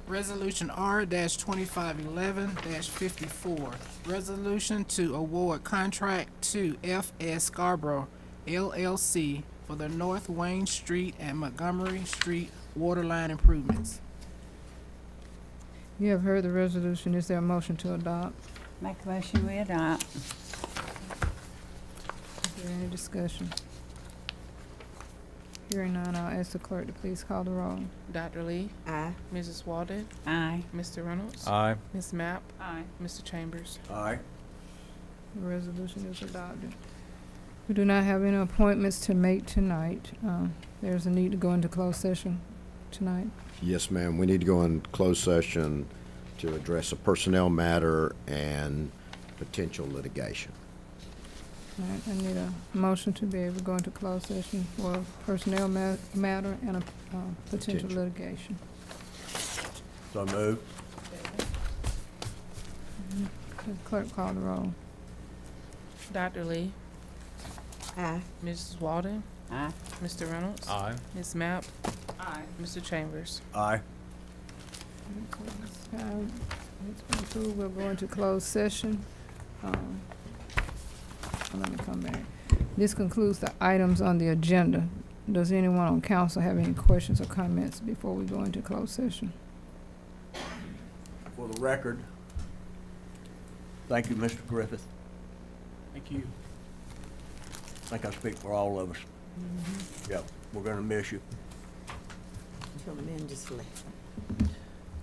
Resolution R-2511-54, resolution to award contract to F.S. Scarborough LLC for the North Wayne Street and Montgomery Street waterline improvements. You have heard the resolution. Is there a motion to adopt? Make a motion, we adopt. Is there any discussion? Hearing none, I'll ask the clerk to please call the roll. Dr. Lee, Aye. Mrs. Walden, Aye. Mr. Reynolds, Aye. Ms. Mapp, Mr. Chambers. Aye. The resolution is adopted. We do not have any appointments to make tonight. There's a need to go into closed session tonight. Yes, ma'am. We need to go in closed session to address a personnel matter and potential litigation. All right, I need a motion to be able to go into closed session for personnel matter and a potential Potential. litigation. So moved. Could the clerk call the roll? Dr. Lee, Aye. Mrs. Walden, Aye. Mr. Reynolds, Aye. Ms. Mapp, Mr. Chambers. Aye. It's been approved. We'll go into closed session. Let me come back. This concludes the items on the agenda. Does anyone on council have any questions or comments before we go into closed session? For the record, thank you, Mr. Griffith. Thank you. I think I speak for all of us. Yep, we're gonna miss you. Tremendously.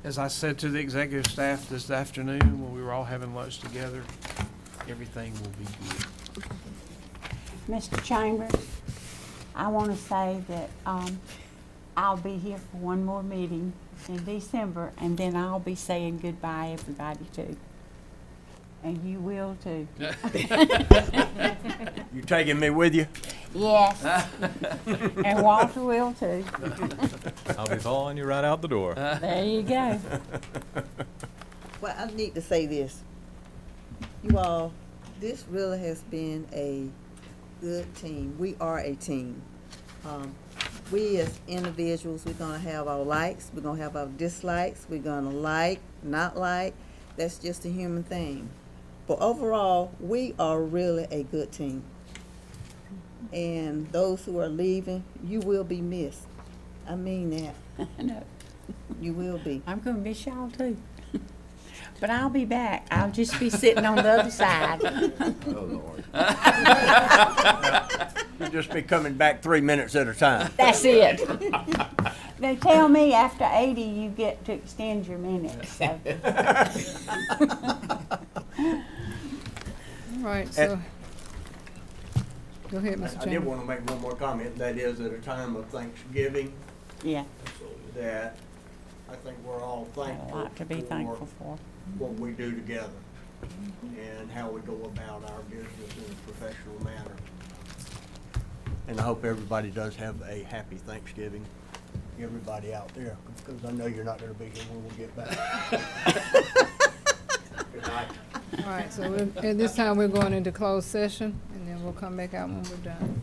As I said to the executive staff this afternoon when we were all having lunch together, everything will be good. Mr. Chambers, I want to say that I'll be here for one more meeting in December, and then I'll be saying goodbye, everybody, too. And you will, too. You taking me with you? Yes. And Walter will, too. I'll be following you right out the door. There you go. Well, I need to say this. You all, this really has been a good team. We are a team. We as individuals, we're gonna have our likes, we're gonna have our dislikes, we're gonna like, not like. That's just a human thing. But overall, we are really a good team. And those who are leaving, you will be missed. I mean that. I know. You will be. I'm going to miss y'all, too. But I'll be back. I'll just be sitting on the other side. Oh, Lord. You'll just be coming back 3 minutes at a time. That's it. They tell me after 80 you get to extend your minutes, so. All right, so, go ahead, Mr. I did Chambers. want to make one more comment, that is at a time of Thanksgiving, Yeah, that I think we're all got a thankful lot to be thankful for. what we do together and how we go about our business in a professional manner. And I hope everybody does have a happy Thanksgiving, everybody out there, because I know you're not going to be here when we get back. Good night. All right, so at this time, we're going into closed session, and then we'll come back out when we're done.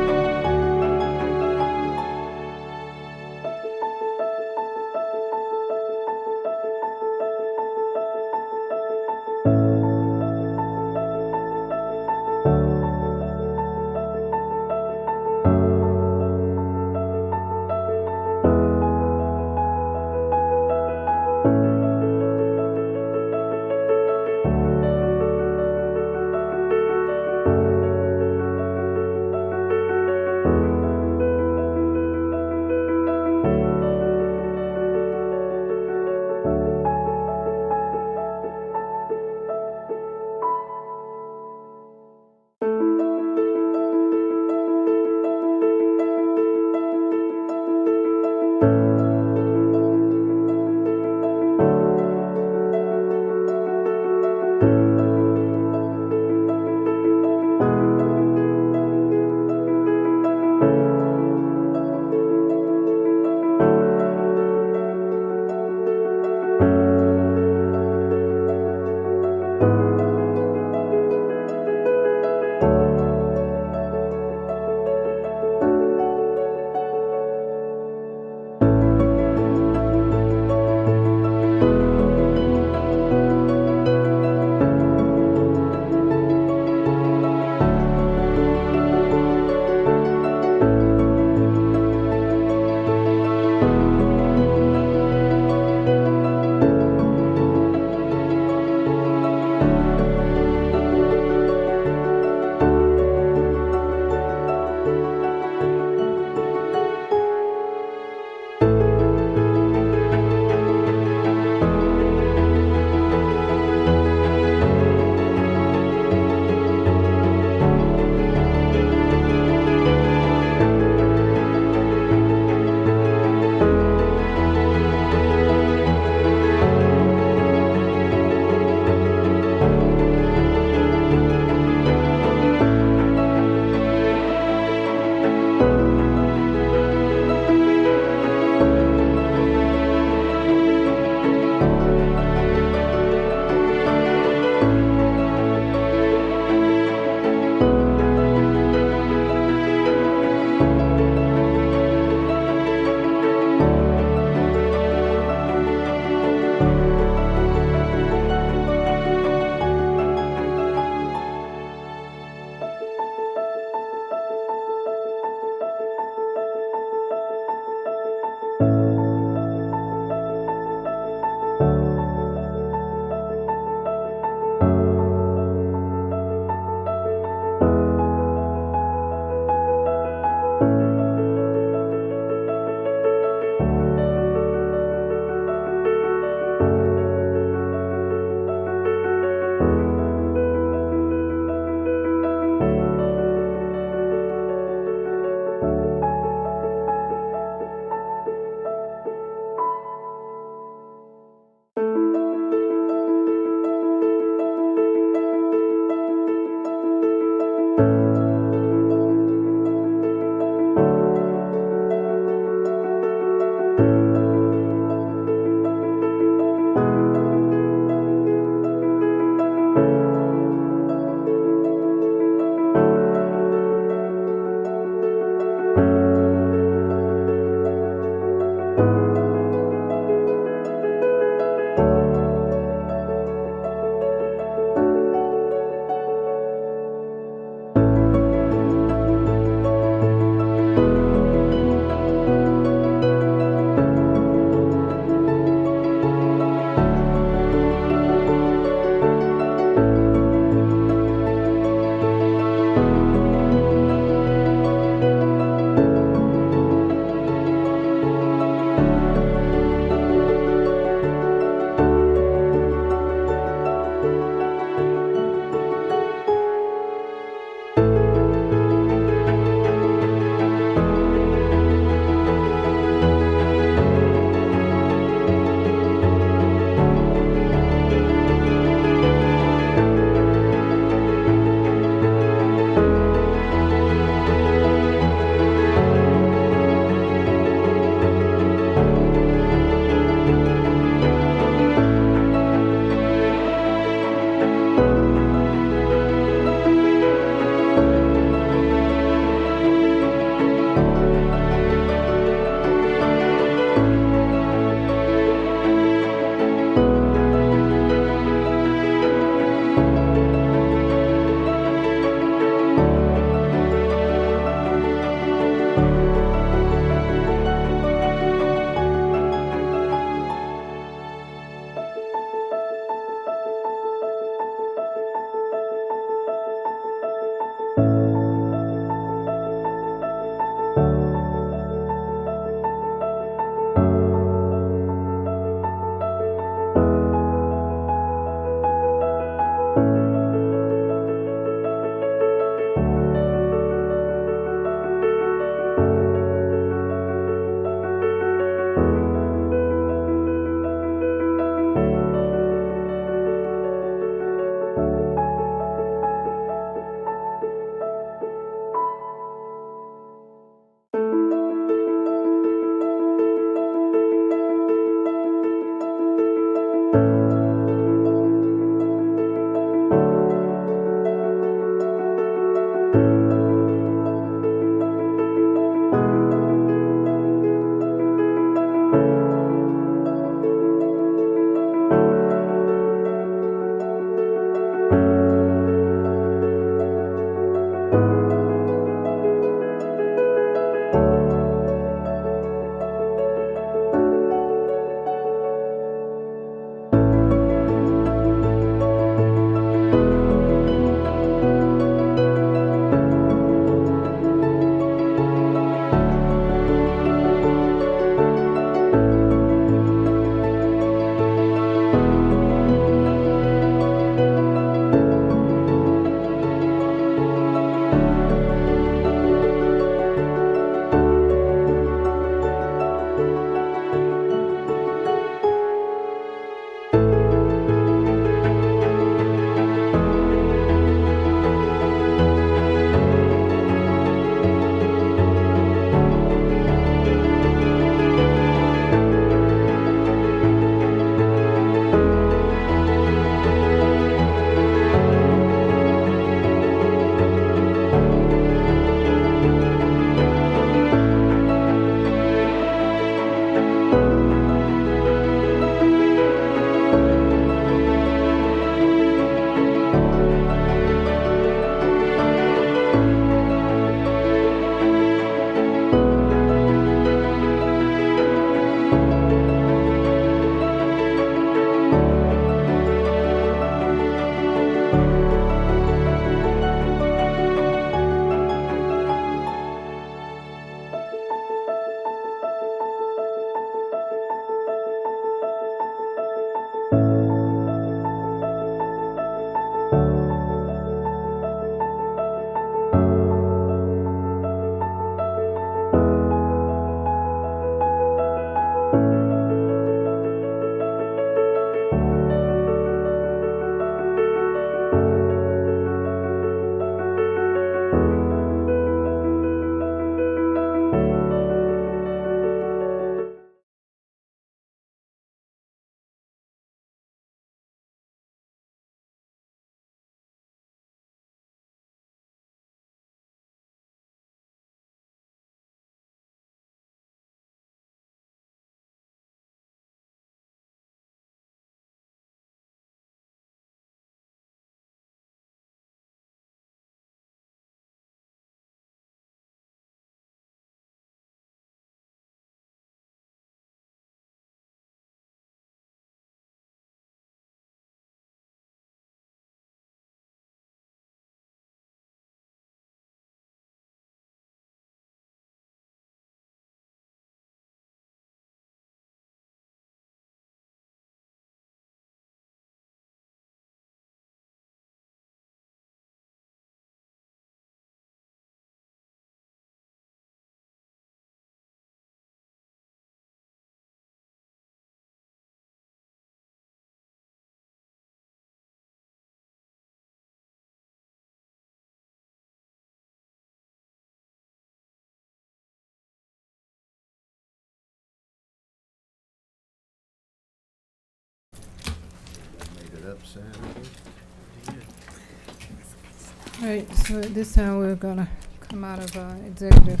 All right, so at this time, we're gonna come out of executive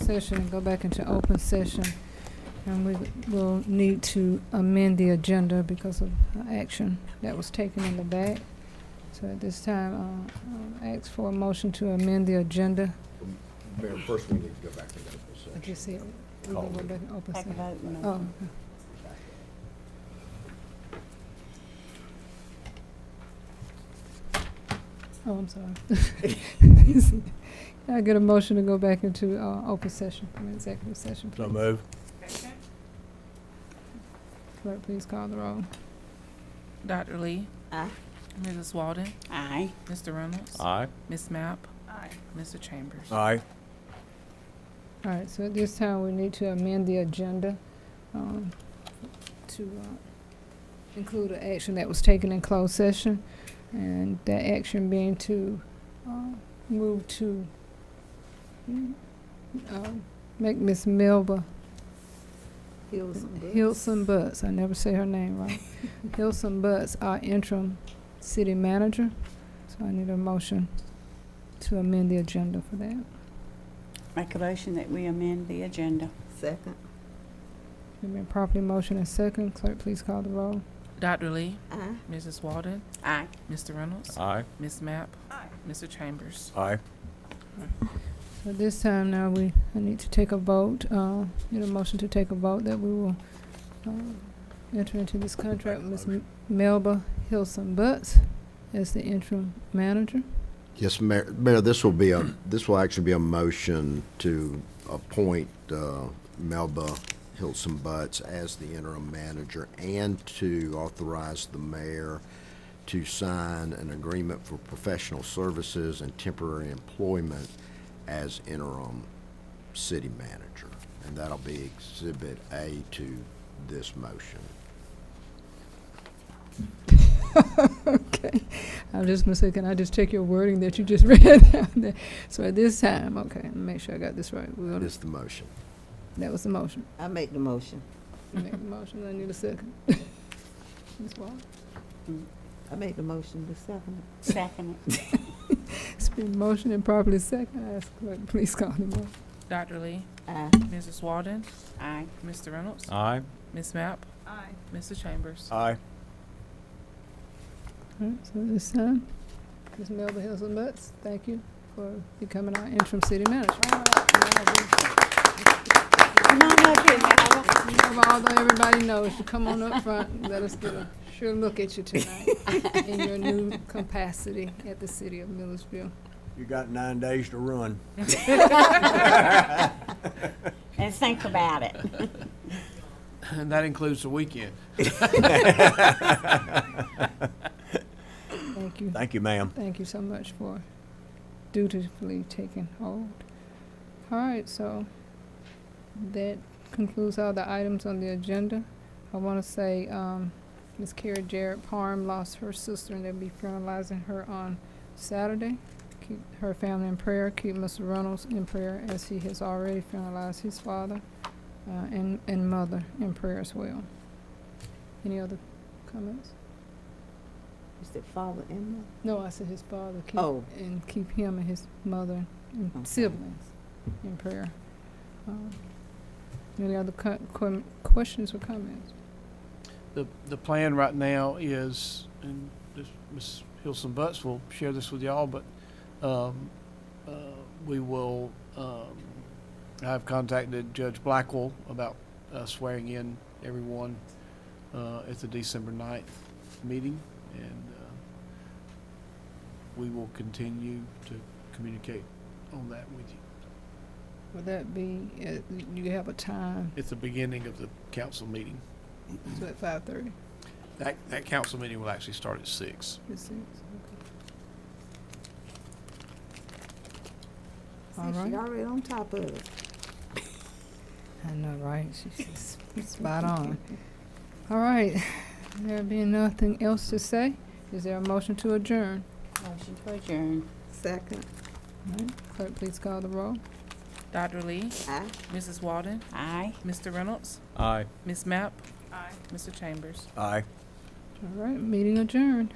session and go back into open session. And we will need to amend the agenda because of action that was taken in the back. So at this time, I'll ask for a motion to amend the agenda. Mayor, first we need to go back to the open I session. just said, we can go back in open Take a session. vote. and Oh, then- okay. Oh, I'm sorry. Can I get a motion to go back into open session, from executive session, please? So move. Clerk, please call the roll. Dr. Lee, Aye. Mrs. Walden, Aye. Mr. Reynolds, Aye. Ms. Mapp, Mr. Chambers. Aye. All right, so at this time, we need to amend the agenda to include an action that was taken in closed session, and that action being to move to make Miss Melba Hilson Butts, I never say her name right, Hilson Butts, our interim city manager. So I need a motion to amend the agenda for that. Make a motion that we amend the agenda. Second. We've been properly motion and second. Clerk, please call the roll. Dr. Lee, Aye. Mrs. Walden, Aye. Mr. Reynolds, Aye. Ms. Mapp, Mr. Chambers. Aye. At this time now, I need to take a vote, need a motion to take a vote that we will enter into this contract with Ms. Melba Hilson Butts as the interim manager. Yes, Mayor, this will actually be a motion to appoint Melba Hilson Butts as the interim manager and to authorize the mayor to sign an agreement for professional services and temporary employment as interim city manager. And that'll be Exhibit A to this motion. Okay, I'm just gonna say, can I just take your wording that you just read down there? So at this time, okay, let me make sure I got this right. We're That gonna, is the motion. that was the motion. I make the motion. You make the motion, I need a second. Ms. Wall? I make the motion to second. Second. It's been motion and properly second. I ask clerk, please call the roll. Dr. Lee, Aye. Mrs. Walden, Aye. Mr. Reynolds, Aye. Ms. Mapp, Mr. Chambers. Aye. All right, so this time, Ms. Melba Hilson Butts, thank you for becoming our interim city manager. Come on up here, Melba. Although everybody knows, you come on up front and let us get a sure look at you tonight in your new capacity at the city of Milledgeville. You got 9 days to run. And think about it. And that includes the weekend. Thank you. Thank you, ma'am. Thank you so much for dutifully taking hold. All right, so that concludes all the items on the agenda. I want to say Ms. Carrie Jarrett Parham lost her sister, and they'll be funeralizing her on Saturday. Keep her family in prayer. Keep Mr. Reynolds in prayer, as he has already funeralized his father and mother in prayer as well. Any other comments? You said father and mother? No, I said his father. Keep, Oh. And keep him and his mother and Okay. siblings in prayer. Any other questions or comments? The plan right now is, and this, Ms. Hilson Butts will share this with y'all, but we will, I've contacted Judge Blackwell about swearing in everyone at the December 9th meeting, and we will continue to communicate on that with you. Would that be, you have a time, At the beginning of the council meeting. so at 5:30? That council meeting will actually start at 6. At 6, See, All she right. already on top of it. I know, right? She's spot on. All right. There being nothing else to say, is there a motion to adjourn? Motion to adjourn. Second. All right. Clerk, please call the roll. Dr. Lee, Aye. Mrs. Walden, Aye. Mr. Reynolds, Aye. Ms. Mapp, Mr. Chambers. Aye. All right, meeting adjourned.